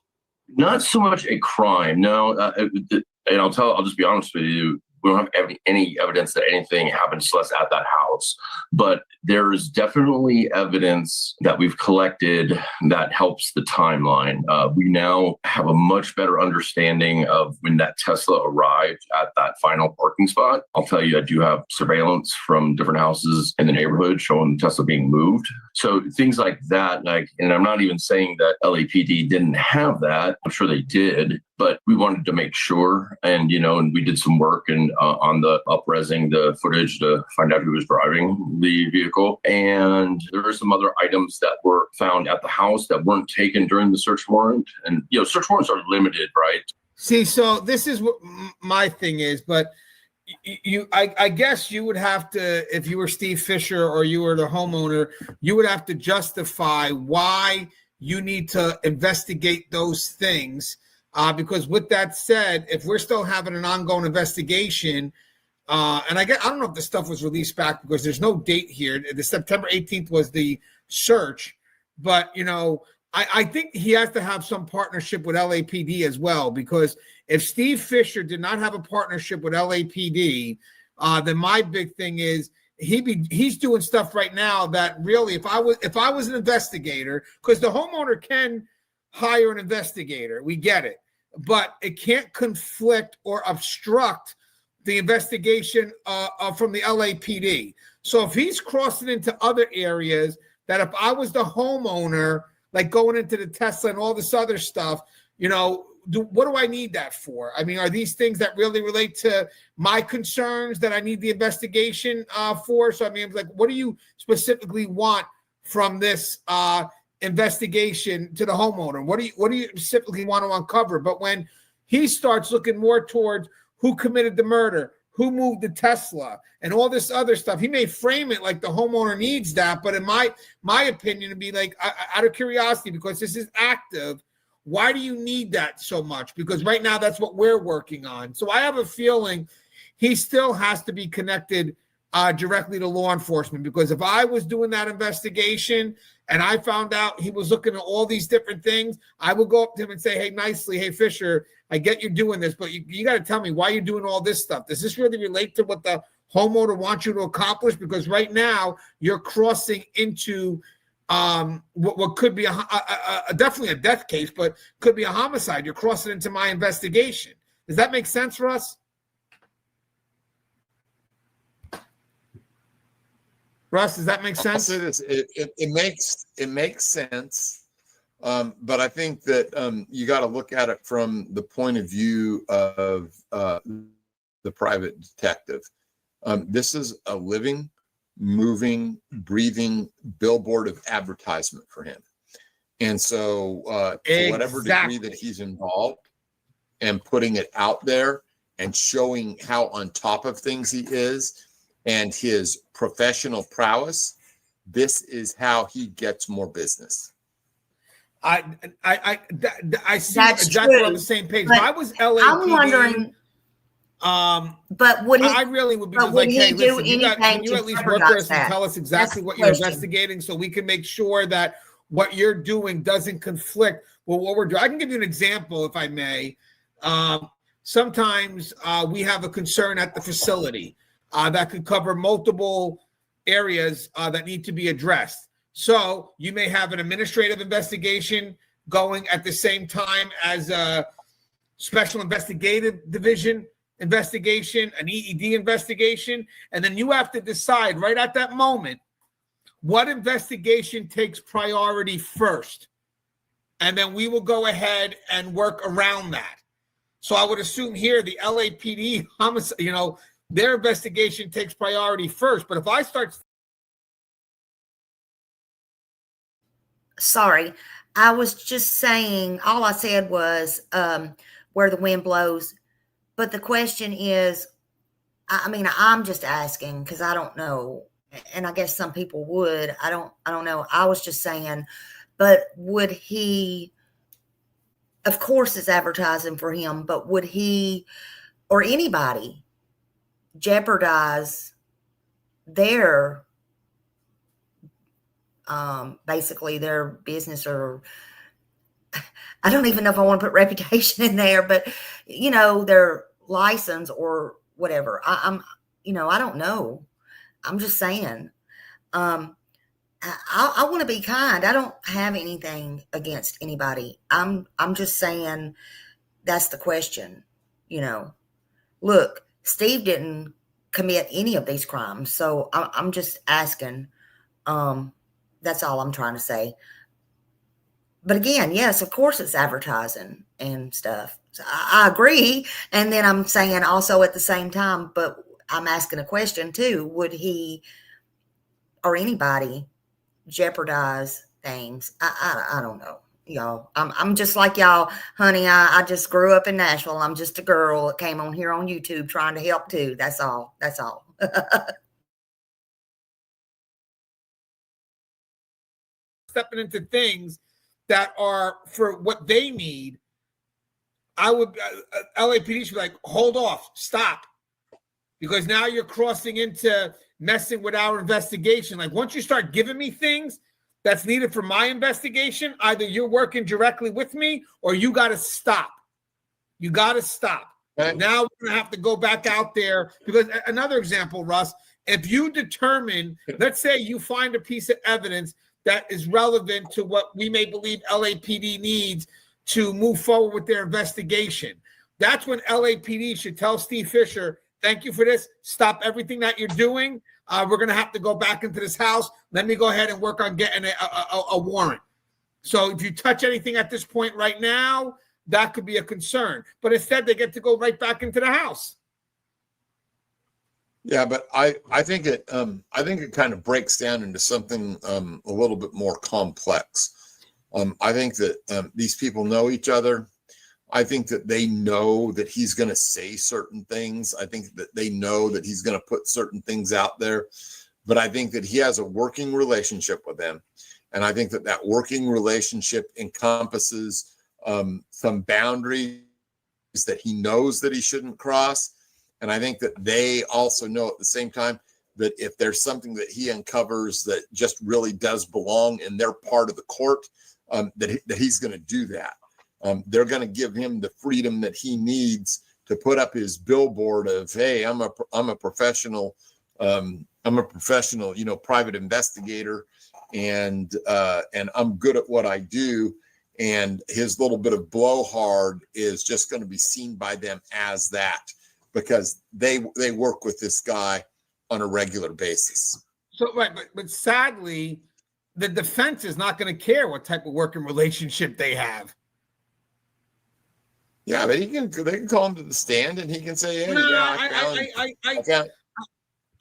Not so much a crime, no. And I'll just be honest with you. We don't have any evidence that anything happened to Celeste at that house, but there is definitely evidence that we've collected that helps the timeline. We now have a much better understanding of when that Tesla arrived at that final parking spot. I'll tell you, I do have surveillance from different houses in the neighborhood showing Tesla being moved. So things like that, and I'm not even saying that LAPD didn't have that. I'm sure they did, but we wanted to make sure, and we did some work and on the up-resing the footage to find out who was driving the vehicle. And there are some other items that were found at the house that weren't taken during the search warrant. And search warrants are limited, right? See, so this is what my thing is, but I guess you would have to, if you were Steve Fisher or you were the homeowner, you would have to justify why you need to investigate those things. Because with that said, if we're still having an ongoing investigation, and I don't know if this stuff was released back because there's no date here. The September 18th was the search, but I think he has to have some partnership with LAPD as well, because if Steve Fisher did not have a partnership with LAPD, then my big thing is he's doing stuff right now that really, if I was an investigator, because the homeowner can hire an investigator, we get it, but it can't conflict or obstruct the investigation from the LAPD. So if he's crossing into other areas, that if I was the homeowner, like going into the Tesla and all this other stuff, what do I need that for? I mean, are these things that really relate to my concerns that I need the investigation for? So, I mean, like, what do you specifically want from this investigation to the homeowner? What do you specifically want to uncover? But when he starts looking more towards who committed the murder, who moved the Tesla, and all this other stuff, he may frame it like the homeowner needs that. But in my opinion, it'd be like, out of curiosity, because this is active, why do you need that so much? Because right now that's what we're working on. So I have a feeling he still has to be connected directly to law enforcement, because if I was doing that investigation and I found out he was looking at all these different things, I would go up to him and say, hey, Fisher, I get you're doing this, but you got to tell me why you're doing all this stuff. Does this really relate to what the homeowner wants you to accomplish? Because right now you're crossing into what could be definitely a death case, but could be a homicide. You're crossing into my investigation. Does that make sense for us? Russ, does that make sense? I'll say this, it makes sense, but I think that you got to look at it from the point of view of the private detective. This is a living, moving, breathing billboard of advertisement for him, and so to whatever degree that he's involved and putting it out there and showing how on top of things he is and his professional prowess, this is how he gets more business. I see That's exactly true, on the same page. but If I was LAPD, I'm wondering. But would he? I really would be But just would like, he hey, do listen, anything can you to at least work with jeopardize us and that? tell us exactly That's what the you're question. investigating so we can make sure that what you're doing doesn't conflict with what we're doing? I can give you an example, if I may. Sometimes we have a concern at the facility that could cover multiple areas that need to be addressed. So you may have an administrative investigation going at the same time as a special investigative division investigation, an EED investigation, and then you have to decide right at that moment what investigation takes priority first. And then we will go ahead and work around that. So I would assume here the LAPD homicide, their investigation takes priority first. But if I start... Sorry, I was just saying, all I said was where the wind blows. But the question is, I'm just asking because I don't know. And I guess some people would. I don't know. I was just saying, but would he, of course it's advertising for him, but would he or anybody jeopardize their basically their business, or I don't even know if I want to put reputation in there, but their license or whatever. I don't know. I'm just saying, I want to be kind. I don't have anything against anybody. I'm just saying that's the question. Look, Steve didn't commit any of these crimes. So I'm just asking, that's all I'm trying to say. But again, yes, of course it's advertising and stuff. So I agree. And then I'm saying also at the same time, but I'm asking a question too. Would he or anybody jeopardize things? I don't know, y'all. I'm just like y'all, honey. I just grew up in Nashville. I'm just a girl that came on here on YouTube trying to help too. That's all. That's all. Stepping into things that are for what they need, I would LAPD should be like, hold off, stop, because now you're crossing into messing with our investigation. Like once you start giving me things that's needed for my investigation, either you're working directly with me or you got to stop. You got to stop. Okay. Now we're going to have to go back out there, because another example, Russ, if you determine, let's say you find a piece of evidence that is relevant to what we may believe LAPD needs to move forward with their investigation, that's when LAPD should tell Steve Fisher, thank you for this. Stop everything that you're doing. We're going to have to go back into this house. Let me go ahead and work on getting a warrant. So if you touch anything at this point right now, that could be a concern. But instead, they get to go right back into the house. Yeah, but I think it kind of breaks down into something a little bit more complex. I think that these people know each other. I think that they know that he's going to say certain things. I think that they know that he's going to put certain things out there. But I think that he has a working relationship with them. And I think that that working relationship encompasses some boundaries that he knows that he shouldn't cross. And I think that they also know at the same time that if there's something that he uncovers that just really does belong in their part of the court, that he's going to do that. They're going to give him the freedom that he needs to put up his billboard of, hey, I'm a professional, private investigator, and I'm good at what I do. And his little bit of blowhard is just going to be seen by them as that, because they work with this guy on a regular basis. So right, but sadly, the defense is not going to care what type of working relationship they have. Yeah, but they can call him to the stand and he can say, hey,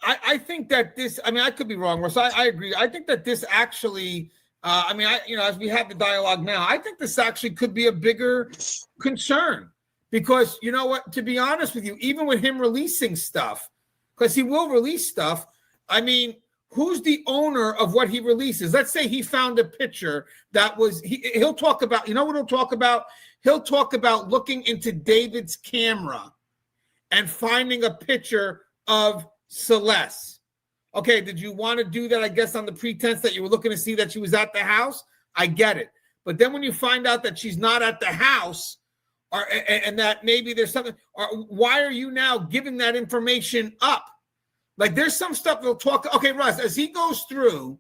I think that this, I could be wrong, Russ. I agree. I think that this actually, as we have the dialogue now, I think this actually could be a bigger concern, because you know what, to be honest with you, even with him releasing stuff, because he will release stuff. Who's the owner of what he releases? Let's say he found a picture that was, he'll talk about, you know what he'll talk about? He'll talk about looking into David's camera and finding a picture of Celeste. Okay, did you want to do that, I guess, on the pretense that you were looking to see that she was at the house? I get it. But then when you find out that she's not at the house, and that maybe there's something, or why are you now giving that information up? Like, there's some stuff they'll talk. Okay, Russ, as he goes through,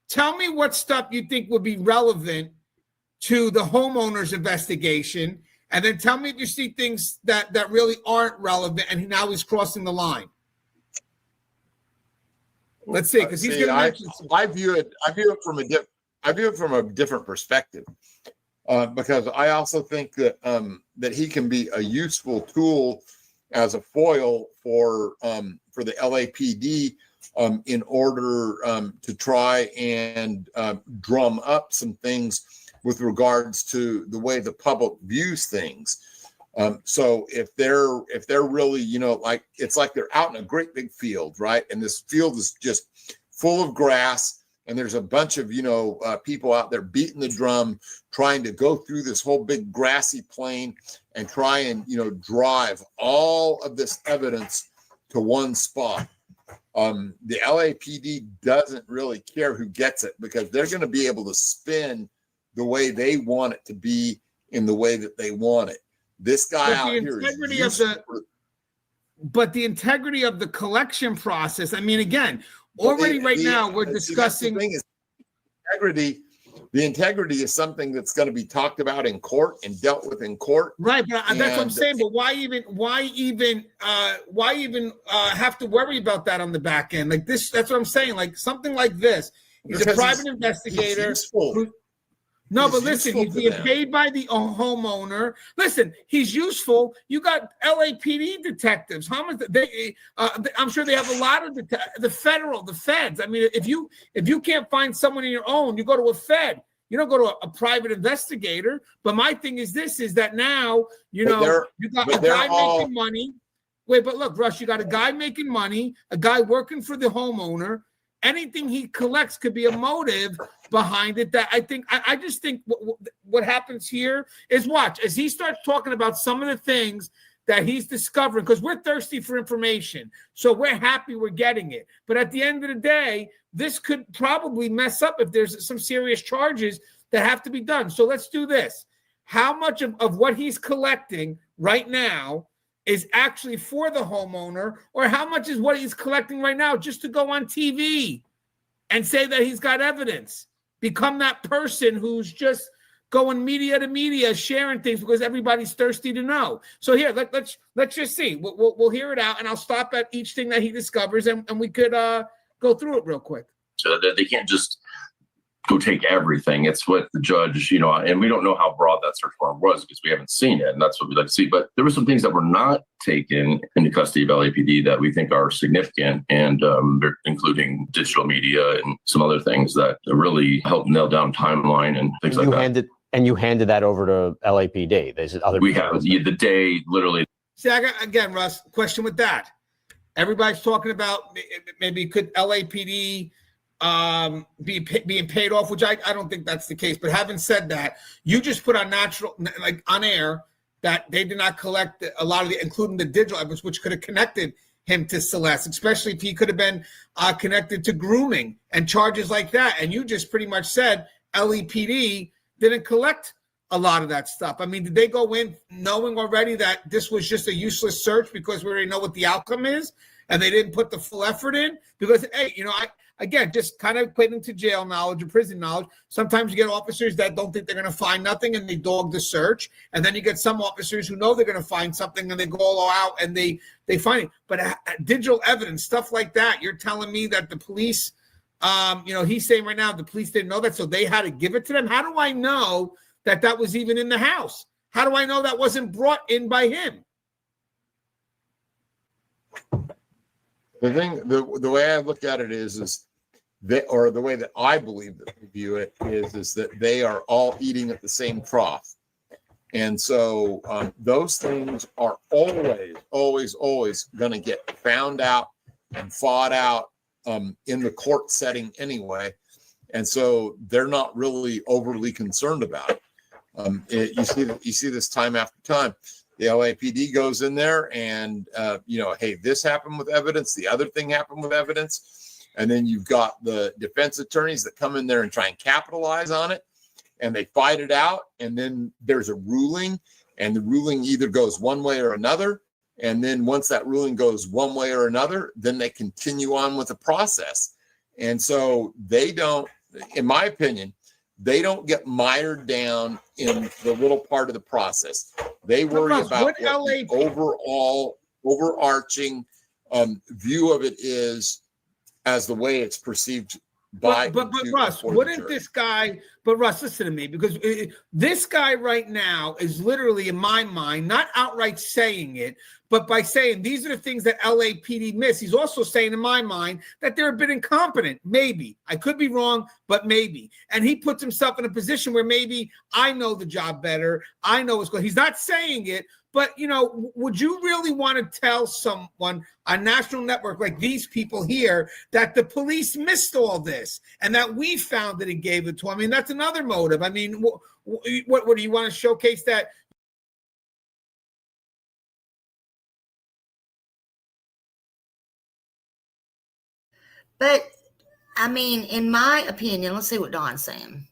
tell me what stuff you think would be relevant to the homeowner's investigation, and then tell me if you see things that really aren't relevant, and now he's crossing the line. Let's see, because he's going to mention something. I view it from a different perspective, because I also think that that he can be a useful tool as a foil for the LAPD in order to try and drum up some things with regards to the way the public views things. So if they're really, you know, like, it's like they're out in a great big field, right? And this field is just full of grass, and there's a bunch of, you know, people out there beating the drum, trying to go through this whole big grassy plain and try and, you know, drive all of this evidence to one spot. The LAPD doesn't really care who gets it, because they're going to be able to spin the way they want it to be in the way that they want it. This guy out here is but the integrity of the collection process. I mean, again, already right now we're discussing integrity. The integrity is something that's going to be talked about in court and dealt with in court. Right, but that's what I'm saying. But why even have to worry about that on the back end? Like this, that's what I'm saying. Like something like this. He's a private investigator. No, but listen, he's being paid by the homeowner. Listen, he's useful. You got LAPD detectives. How much I'm sure they have a lot of the feds. I mean, if you can't find someone in your own, you go to a fed. You don't go to a private investigator. But my thing is this: is that now you know you got a guy making money. Wait, but look, Russ, you got a guy making money, a guy working for the homeowner. Anything he collects could be a motive behind it. That I just think what happens here is, watch as he starts talking about some of the things that he's discovering, because we're thirsty for information. So we're happy we're getting it. But at the end of the day, this could probably mess up if there's some serious charges that have to be done. So let's do this. How much of what he's collecting right now is actually for the homeowner, or how much is what he's collecting right now just to go on TV and say that he's got evidence, become that person who's just going media to media, sharing things because everybody's thirsty to know. So here, let's just see. We'll hear it out, and I'll stop at each thing that he discovers, and we could go through it real quick. So that they can't just go take everything. It's what the judge, you know, and we don't know how broad that search warrant was because we haven't seen it, and that's what we'd like to see. But there were some things that were not taken into custody of LAPD that we think are significant, and including digital media and some other things that really help nail down timeline and things like that. You handed that over to LAPD. There's other. We have the day literally. See, I got, again, Russ, question with that. Everybody's talking about maybe could LAPD being paid off, which I don't think that's the case. But having said that, you just put on on air that they did not collect a lot of the, including the digital evidence, which could have connected him to Celeste, especially if he could have been connected to grooming and charges like that. And you just pretty much said LAPD didn't collect a lot of that stuff. I mean, did they go in knowing already that this was just a useless search because we already know what the outcome is, and they didn't put the full effort in? Because, hey, you know, again, just kind of equating to jail knowledge or prison knowledge. Sometimes you get officers that don't think they're going to find nothing and they dog the search. And then you get some officers who know they're going to find something and they go all out and they find it. But digital evidence, stuff like that, you're telling me that the police, you know, he's saying right now the police didn't know that, so they had to give it to them. How do I know that was even in the house? How do I know that wasn't brought in by him? The thing, the way I look at it is or the way that I believe that we view it is that they are all eating at the same trough. And so those things are always going to get found out and fought out in the court setting anyway. And so they're not really overly concerned about it. You see this time after time. The LAPD goes in there and, hey, this happened with evidence. The other thing happened with evidence. And then you've got the defense attorneys that come in there and try and capitalize on it. And they fight it out. And then there's a ruling. And the ruling either goes one way or another. And then once that ruling goes one way or another, then they continue on with the process. And so they don't, in my opinion, they don't get mired down in the little part of the process. They worry about what the overall overarching view of it is as the way it's perceived by. But Russ, wouldn't this guy? But Russ, listen to me, because this guy right now is literally, in my mind, not outright saying it, but by saying these are the things that LAPD miss. He's also saying, in my mind, that they're a bit incompetent. Maybe I could be wrong, but maybe. And he puts himself in a position where maybe I know the job better. I know what's going. He's not saying it. But, would you really want to tell someone, a national network like these people here, that the police missed all this and that we found it and gave it to them? I mean, that's another motive. I mean, what do you want to showcase that? But, I mean, in my opinion, let's see what Don's saying.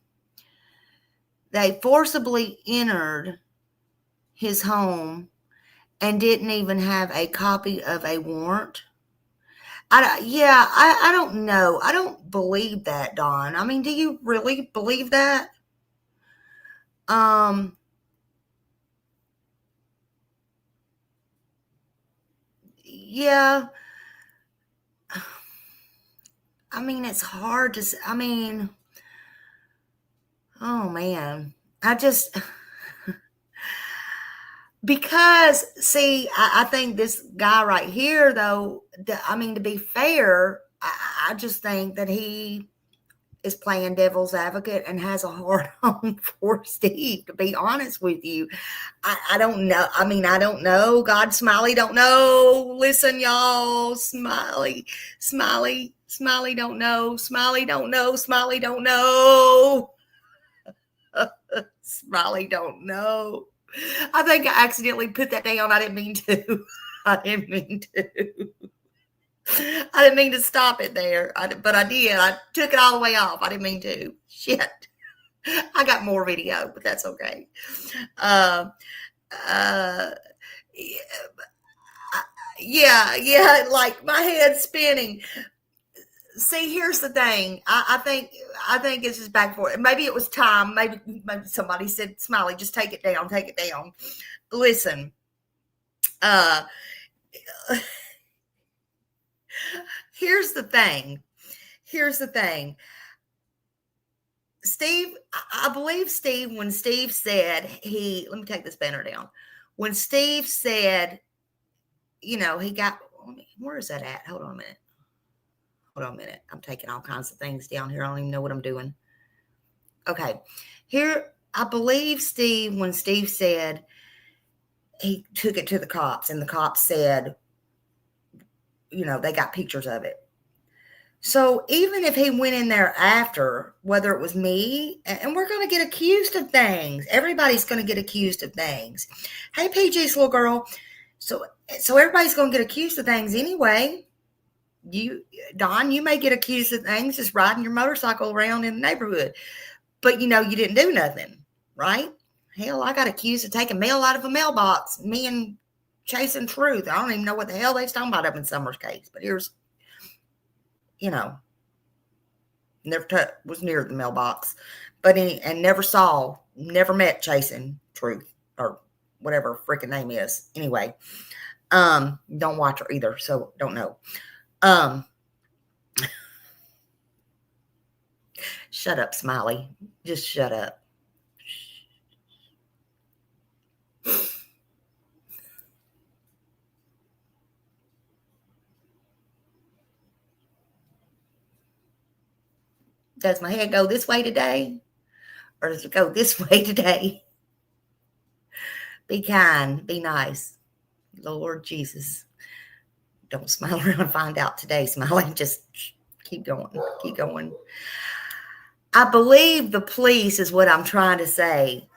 They forcibly entered his home and didn't even have a copy of a warrant. I don't know. I don't believe that, Don. I mean, do you really believe that? Yeah. I mean, it's hard to, I mean, oh man, because, see, I think this guy right here, though, I mean, to be fair, I just think that he is playing devil's advocate and has a hard on for Steve, to be honest with you. I don't know. I mean, I don't know. God, Smiley don't know. Listen, y'all. Smiley don't know. Smiley don't know. Smiley don't know. Smiley don't know. I think I accidentally put that down. I didn't mean to. I didn't mean to stop it there. But I did. I took it all the way off. I didn't mean to. Shit. I got more video, but that's okay. Yeah, like my head's spinning. See, here's the thing. I think it's just back for it. Maybe it was time. Maybe somebody said, Smiley, just take it down. Take it down. Listen, here's the thing. Steve, I believe Steve, when Steve said let me take this banner down. When Steve said, he got, where is that at? Hold on a minute. I'm taking all kinds of things down here. I don't even know what I'm doing. Okay. Here, I believe Steve, when Steve said he took it to the cops and the cops said, they got pictures of it. So even if he went in there after, whether it was me, and we're going to get accused of things. Everybody's going to get accused of things. Hey, PG's little girl. So everybody's going to get accused of things anyway. Don, you may get accused of things just riding your motorcycle around in the neighborhood, but you didn't do nothing, right? Hell, I got accused of taking mail out of a mailbox, me and chasing truth. I don't even know what the hell they was talking about up in Summer's case, but here's, never was near the mailbox, but and never met chasing truth or whatever her freaking name is. Anyway, don't watch her either, so don't know. Shut up, Smiley. Just shut up. Does my head go this way today? Or does it go this way today? Be kind. Be nice. Lord Jesus. Don't smile around and find out today, Smiley. Just keep going. Keep going. I believe the police is what I'm trying to say.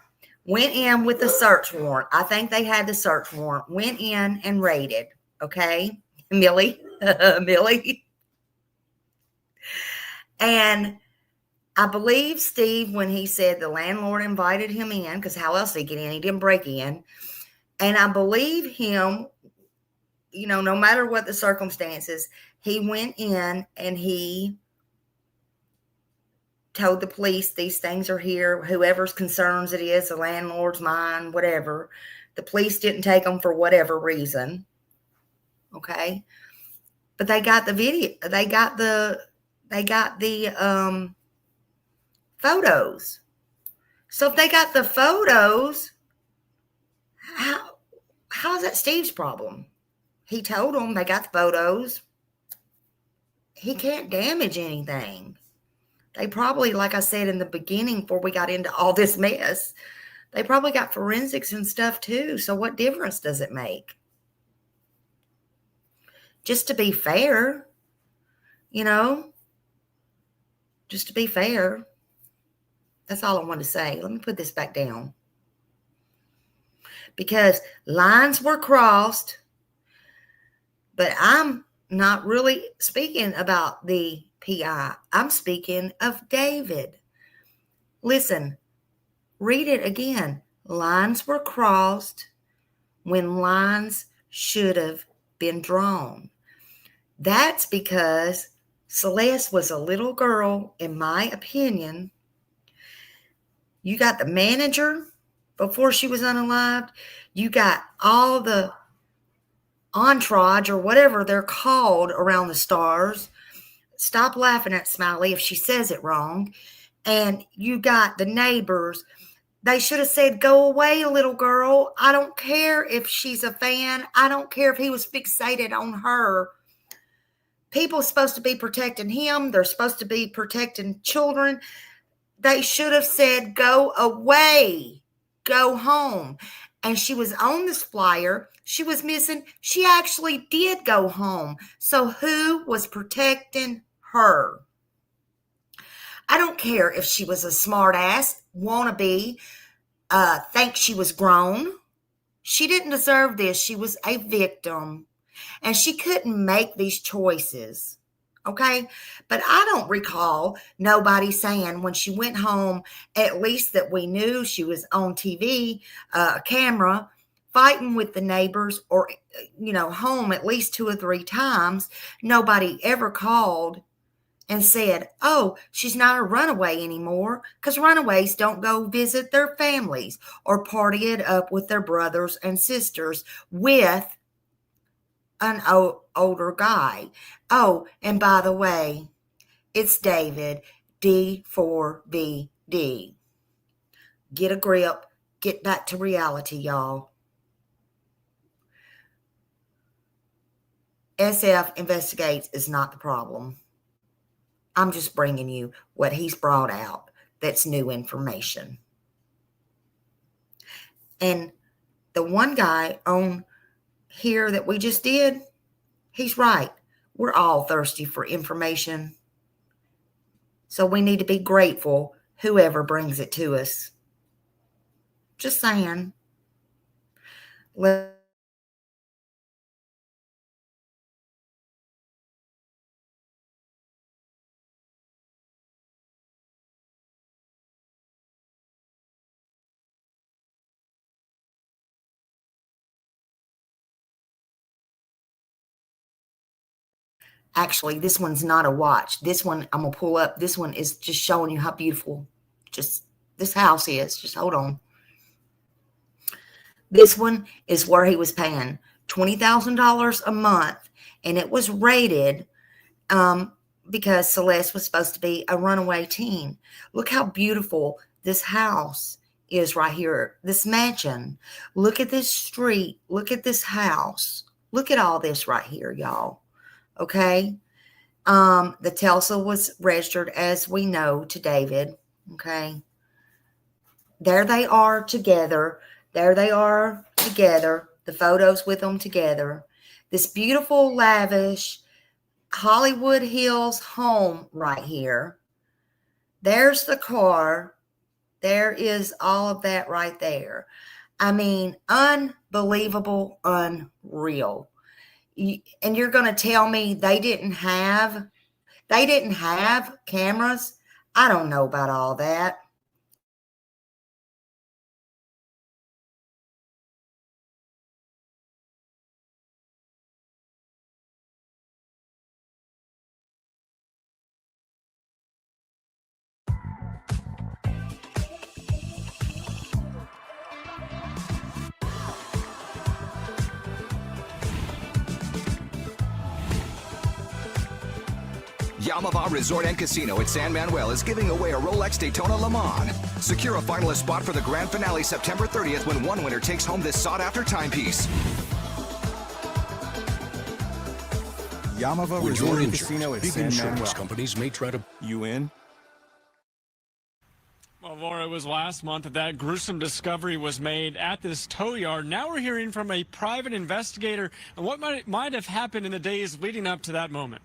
went in with the search warrant. I think they had the search warrant, went in and raided. Okay, Millie, Millie. And I believe Steve, when he said the landlord invited him in, because how else did he get in? He didn't break in. And I believe him, you know, no matter what the circumstances, he went in and he told the police these things are here, whoever's concerns it is, the landlord's, mine, whatever. The police didn't take them for whatever reason. Okay. But they got the video. They got the photos. So if they got the photos, how is that Steve's problem? He told them they got the photos. He can't damage anything. They probably, like I said in the beginning, before we got into all this mess, they probably got forensics and stuff too. So what difference does it make? Just to be fair, you know, just to be fair. That's all I want to say. Let me put this back down. Because lines were crossed, but I'm not really speaking about the PI. I'm speaking of David. Listen, read it again. Lines were crossed when lines should have been drawn. That's because Celeste was a little girl, in my opinion. You got the manager before she was unalived. You got all the entourage or whatever they're called around the stars. Stop laughing at Smiley if she says it wrong. And you got the neighbors. They should have said, go away, little girl. I don't care if she's a fan. I don't care if he was fixated on her. People are supposed to be protecting him. They're supposed to be protecting children. They should have said, go away, go home. And she was on this flyer. She was missing. She actually did go home. So who was protecting her? I don't care if she was a smart ass, wannabe, think she was grown. She didn't deserve this. She was a victim. And she couldn't make these choices. Okay. But I don't recall nobody saying when she went home, at least that we knew she was on TV, camera, fighting with the neighbors or, you know, home at least 2 or 3 times. Nobody ever called and said, oh, she's not a runaway anymore, because runaways don't go visit their families or party it up with their brothers and sisters with an older guy. Oh, and by the way, it's David, D4vd. Get a grip. Get back to reality, y'all. SF investigates is not the problem. I'm just bringing you what he's brought out that's new information. And the one guy on here that we just did, he's right. We're all thirsty for information. So we need to be grateful whoever brings it to us. Just saying. Actually, this one's not a watch. This one, I'm going to pull up. This one is just showing you how beautiful just this house is. Just hold on. This one is where he was paying $20,000 a month, and it was rated because Celeste was supposed to be a runaway teen. Look how beautiful this house is right here, this mansion. Look at this street. Look at this house. Look at all this right here, y'all. Okay. The Tesla was registered, as we know, to David. Okay. There they are together. There they are together. The photos with them together. This beautiful, lavish Hollywood Hills home right here. There's the car There is all of that right there. I mean, unbelievable, unreal. And you're going to tell me they didn't have cameras? I don't know about all that. Yamava Resort and Casino at San Manuel is giving away a Rolex Daytona Le Mans. Secure a finalist spot for the grand finale September 30th when one winner takes home this sought-after timepiece. Yamava Resort and Casino at big San insurance Manuel. companies may try to... You in? Well, Laura, it was last month that gruesome discovery was made at this tow yard. Now we're hearing from a private investigator on what might have happened in the days leading up to that moment.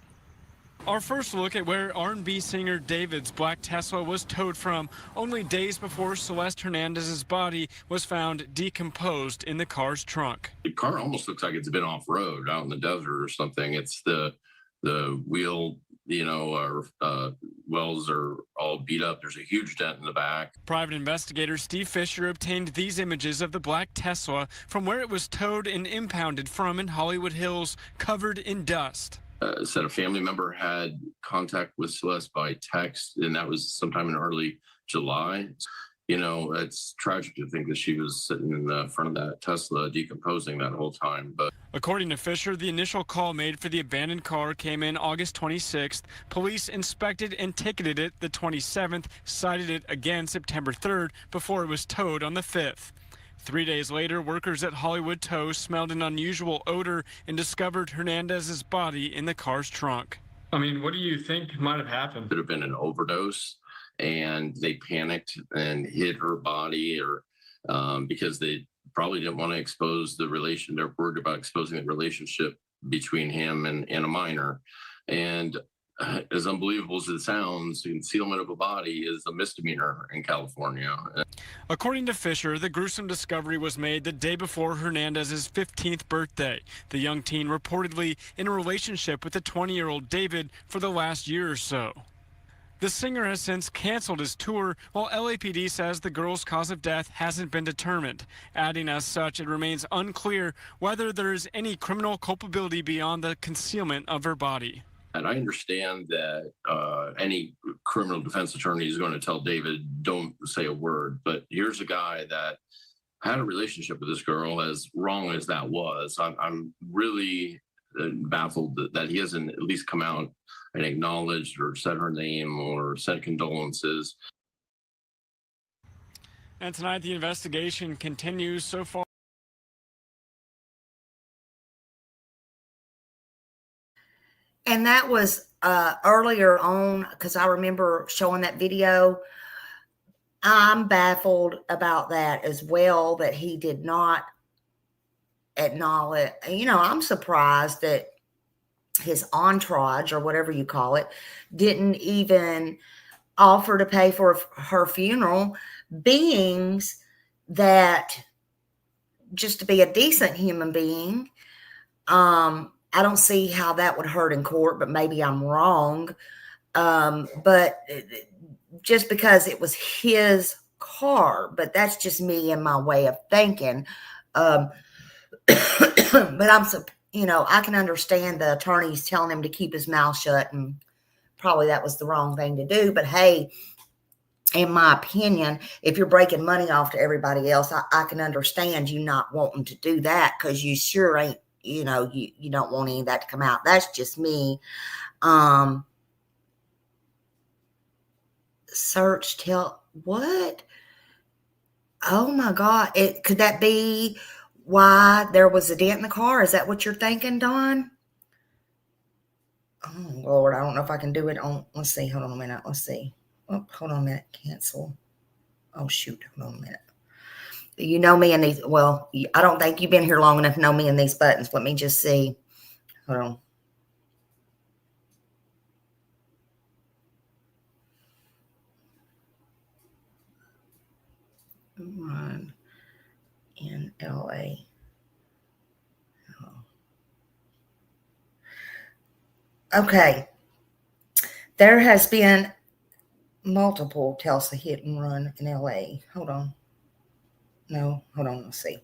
Our first look at where R&B singer David's black Tesla was towed from only days before Celeste Hernandez's body was found decomposed in the car's trunk. The car almost looks like it's been off-road out in the desert or something. It's the wheel, wells are all beat up. There's a huge dent in the back. Private investigator Steve Fisher obtained these images of the black Tesla from where it was towed and impounded from in Hollywood Hills, covered in dust. Said a family member had contact with Celeste by text, and that was sometime in early July. It's tragic to think that she was sitting in the front of that Tesla decomposing that whole time. But according to Fisher, the initial call made for the abandoned car came in August 26th. Police inspected and ticketed it the 27th, cited it again September 3rd before it was towed on the 5th. 3 days later, workers at Hollywood Tow smelled an unusual odor and discovered Hernandez's body in the car's trunk. I mean, what do you think might have happened? it could have been an overdose, and they panicked and hid her body, or because they probably didn't want to expose the relation. They're worried about exposing the relationship between him and a minor. And as unbelievable as it sounds, concealment of a body is a misdemeanor in California. According to Fisher, the gruesome discovery was made the day before Hernandez's 15th birthday. The young teen reportedly in a relationship with the 20-year-old David for the last year or so. The singer has since canceled his tour, while LAPD says the girl's cause of death hasn't been determined. Adding as such, it remains unclear whether there is any criminal culpability beyond the concealment of her body. And I understand that any criminal defense attorney is going to tell David, don't say a word. But here's a guy that had a relationship with this girl, as wrong as that was. I'm really baffled that he hasn't at least come out and acknowledged or said her name or sent condolences. And tonight, the investigation continues. So far, and that was earlier on, because I remember showing that video. I'm baffled about that as well, that he did not acknowledge. I'm surprised that his entourage, or whatever you call it, didn't even offer to pay for her funeral, beings that, just to be a decent human being, I don't see how that would hurt in court, but maybe I'm wrong. But just because it was his car, but that's just me and my way of thinking. But I can understand the attorneys telling him to keep his mouth shut, and probably that was the wrong thing to do. But hey, in my opinion, if you're breaking money off to everybody else, I can understand you not wanting to do that, because you sure ain't, you don't want any of that to come out. That's just me. Search tell what? Oh my God. Could that be why there was a dent in the car? Is that what you're thinking, Dawn? Oh Lord, I don't know if I can do it on. Let's see. Hold on a minute. Let's see. Oh, hold on a minute. Cancel. Oh shoot. Hold on a minute. You know me and these. Well, I don't think you've been here long enough to know me and these buttons. Let me just see. Hold on. run in LA. Okay. There has been multiple Tulsa hit and run in LA. Hold on. No, hold on. Let's see.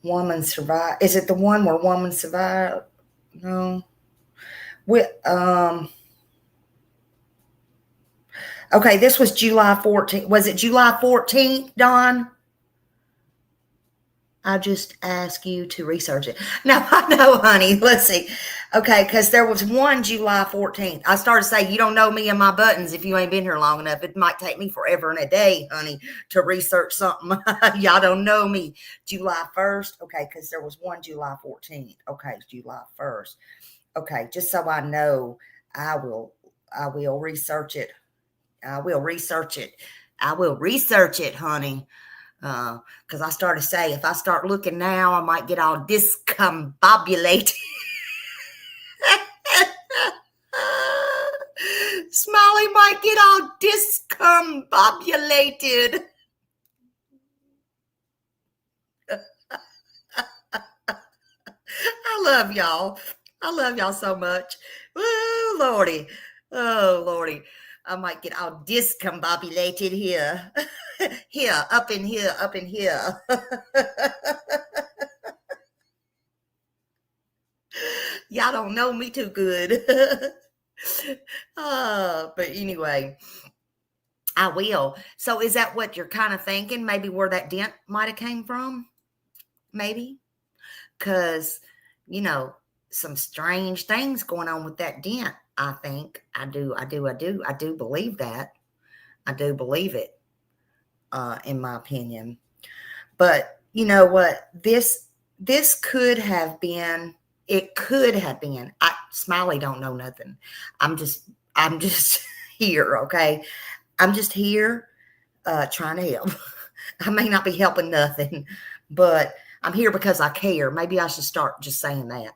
Woman survived. Is it the one where woman survived? No. Okay, this was July 14th. Was it July 14th, Don? I just ask you to research it. No, I know, honey. Let's see. Okay, because there was one July 14th. I started saying, you don't know me and my buttons if you ain't been here long enough. It might take me forever and a day, honey, to research something. Y'all don't know me. July 1st. Okay, because there was one July 14th. Okay, July 1st. Okay, just so I know, I will research it. I will research it. I will research it, honey. Because I started to say, if I start looking now, I might get all discombobulated. Smiley might get all discombobulated. I love y'all. I love y'all so much. Oh, Lordy. Oh, Lordy. I might get all discombobulated here. Here, up in here, up in here. Y'all don't know me too good. But anyway, I will. So is that what you're kind of thinking? Maybe where that dent might have came from? Maybe? Because, you know, some strange things going on with that dent, I think. I do believe that. I do believe it, in my opinion. But you know what? This could have been, it could have been. Smiley don't know nothing. I'm just here, okay? I'm just here trying to help. I may not be helping nothing, but I'm here because I care. Maybe I should start just saying that.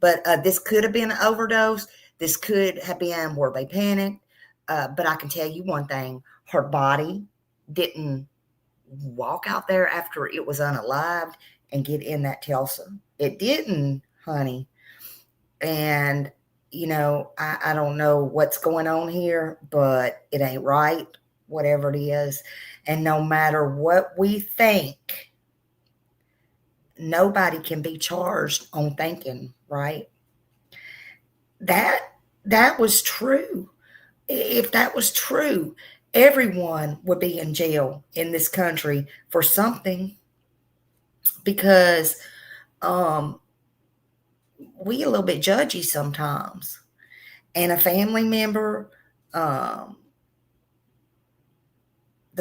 But this could have been an overdose. This could have been where they panicked. But I can tell you one thing. Her body didn't walk out there after it was unalived and get in that Tulsa. It didn't, honey. And, you know, I don't know what's going on here, but it ain't right, whatever it is. And no matter what we think, nobody can be charged on thinking, right? That was true. If that was true, everyone would be in jail in this country for something, because we a little bit judgy sometimes. And a family member, the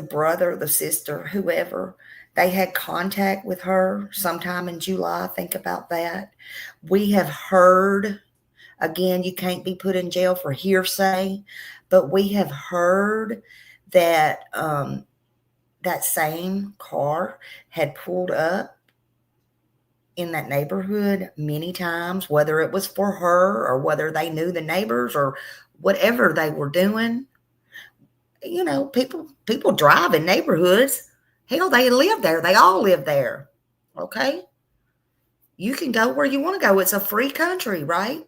brother, the sister, whoever, they had contact with her sometime in July. Think about that. We have heard, again, you can't be put in jail for hearsay, but we have heard that that same car had pulled up in that neighborhood many times, whether it was for her or whether they knew the neighbors or whatever they were doing. You know, people drive in neighborhoods. Hell, they live there. They all live there. Okay? You can go where you want to go. It's a free country, right?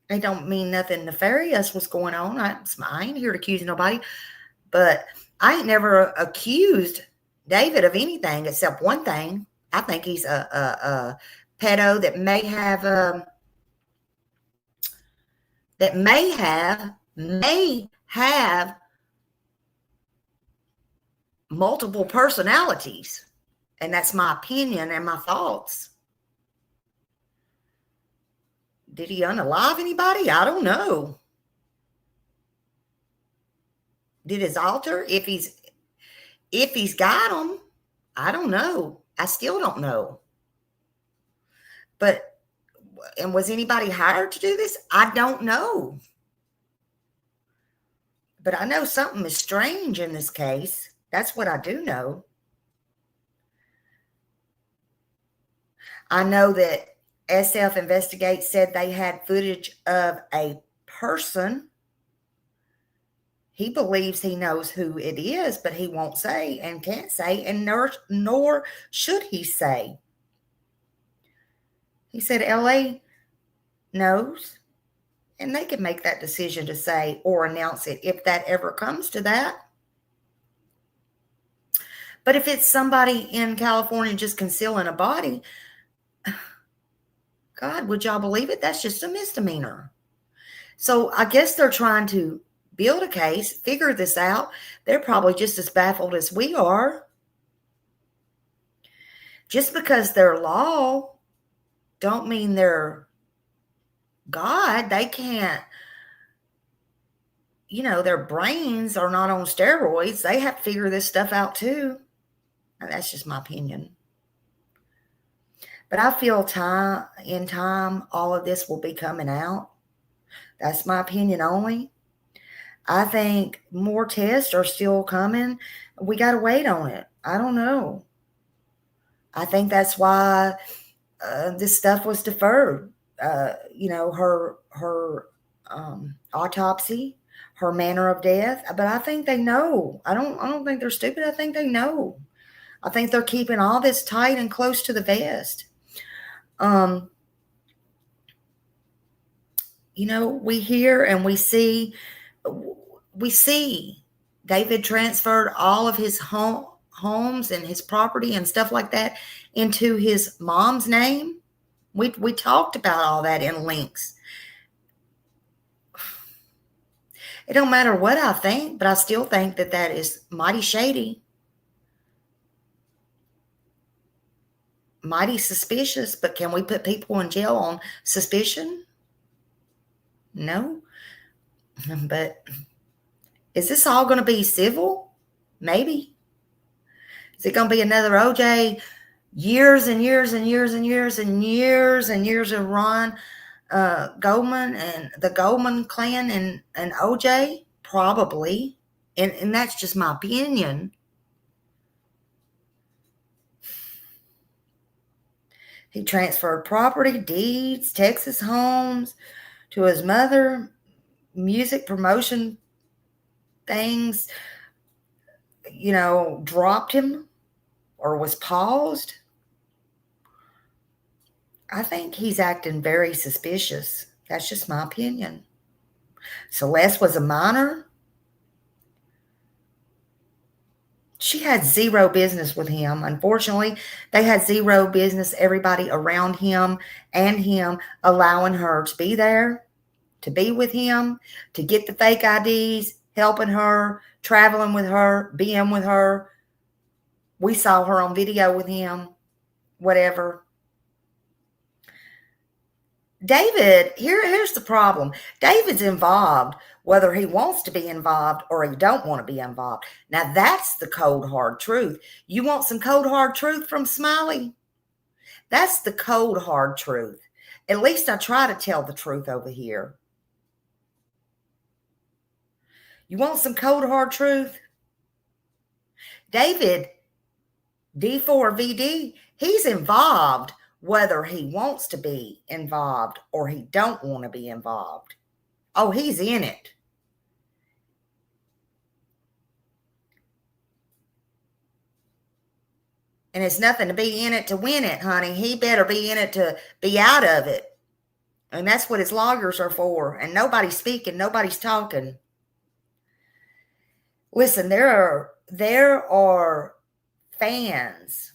It don't mean nothing nefarious was going on. I ain't here to accuse nobody. But I ain't never accused David of anything except one thing. I think he's a pedo that may have multiple personalities. And that's my opinion and my thoughts. Did he unalive anybody? I don't know. Did his alter? If he's got them, I don't know. I still don't know. But, and was anybody hired to do this? I don't know. But I know something is strange in this case. That's what I do know. I know that SF Investigate said they had footage of a person He believes he knows who it is, but he won't say and can't say, and nor should he say. He said LA knows, and they can make that decision to say or announce it if that ever comes to that. But if it's somebody in California just concealing a body, God, would y'all believe it? That's just a misdemeanor. So I guess they're trying to build a case, figure this out. They're probably just as baffled as we are. Just because they're law don't mean they're God. They can't, their brains are not on steroids. They have to figure this stuff out too. And that's just my opinion. But I feel in time, all of this will be coming out. That's my opinion only. I think more tests are still coming. We got to wait on it. I don't know. I think that's why this stuff was deferred. Her autopsy, her manner of death. But I think they know. I don't think they're stupid. I think they know. I think they're keeping all this tight and close to the vest. We hear and we see David transferred all of his homes and his property and stuff like that into his mom's name. We talked about all that in links. It don't matter what I think, but I still think that is mighty shady. Mighty suspicious, but can we put people in jail on suspicion? No. But is this all going to be civil? Maybe. Is it going to be another OJ? Years and years and years and years and years and years of Ron Goldman and the Goldman clan and OJ? Probably. And that's just my opinion. He transferred property, deeds, Texas homes to his mother, music promotion things, dropped him or was paused. I think he's acting very suspicious. That's just my opinion. Celeste was a minor. She had zero business with him. Unfortunately, they had zero business, everybody around him and him, allowing her to be there, to be with him, to get the fake IDs, helping her, traveling with her, being with her. We saw her on video with him, whatever. David, here's the problem. David's involved, whether he wants to be involved or he don't want to be involved. Now, that's the cold, hard truth. You want some cold, hard truth from Smiley? That's the cold, hard truth. At least I try to tell the truth over here. You want some cold, hard truth? David, D4vd, he's involved, whether he wants to be involved or he don't want to be involved. Oh, he's in it. And it's nothing to be in it to win it, honey. He better be in it to be out of it. And that's what his lawyers are for. And nobody's speaking. Nobody's talking. Listen, there are fans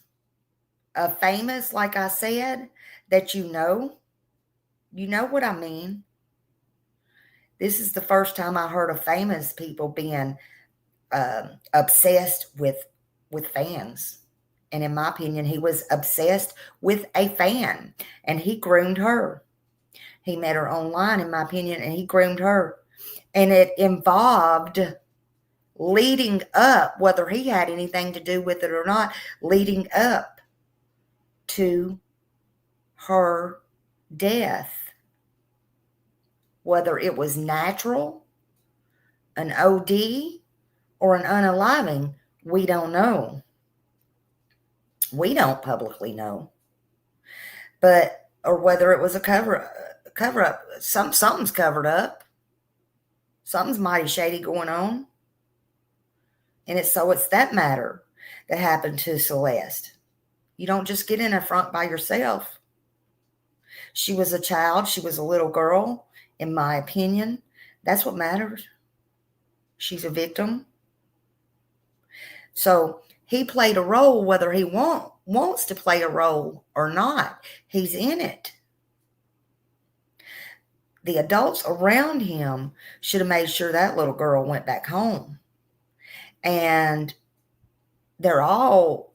of famous, like I said, that you know what I mean. This is the first time I heard of famous people being obsessed with fans. And in my opinion, he was obsessed with a fan, and he groomed her. He met her online, in my opinion, and he groomed her. And it involved leading up, whether he had anything to do with it or not, leading up to her death. Whether it was natural, an OD, or an unaliving, we don't know. We don't publicly know. Or whether it was a cover up. Something's covered up. Something's mighty shady going on. And it's that matter that happened to Celeste. You don't just get in a front by yourself. She was a child. She was a little girl, in my opinion. That's what matters. She's a victim. So he played a role, whether he wants to play a role or not. He's in it. The adults around him should have made sure that little girl went back home. And they're all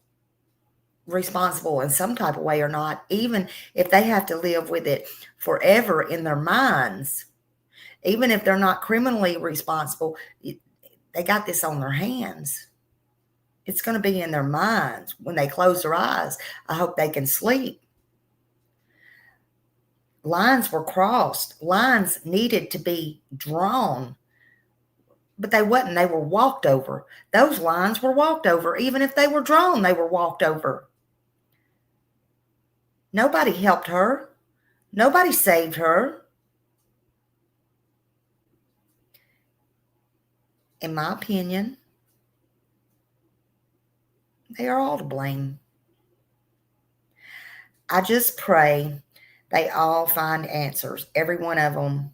responsible in some type of way or not, even if they have to live with it forever in their minds. Even if they're not criminally responsible, they got this on their hands. It's going to be in their minds. When they close their eyes, I hope they can sleep. Lines were crossed. Lines needed to be drawn. But they wasn't. They were walked over. Those lines were walked over. Even if they were drawn, they were walked over. Nobody helped her. Nobody saved her. In my opinion, they are all to blame. I just pray they all find answers, every one of them.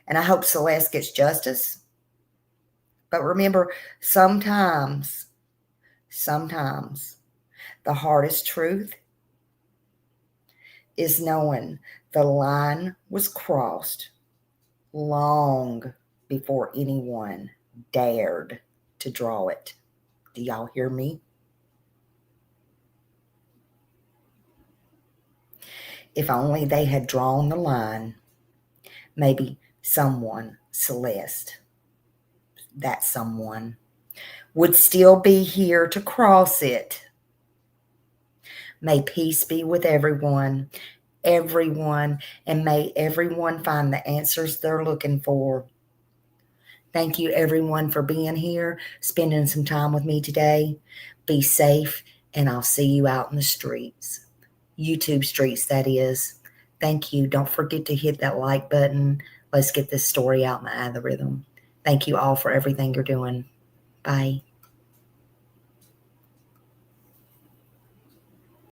And I hope Celeste gets justice. But remember, sometimes the hardest truth is knowing the line was crossed long before anyone dared to draw it. Do y'all hear me? If only they had drawn the line, maybe someone, Celeste, that someone, would still be here to cross it. May peace be with everyone, and may everyone find the answers they're looking for. Thank you, everyone, for being here, spending some time with me today. Be safe, and I'll see you out in the streets. YouTube streets, that is. Thank you. Don't forget to hit that like button. Let's get this story out in the algorithm. Thank you all for everything you're doing. Bye.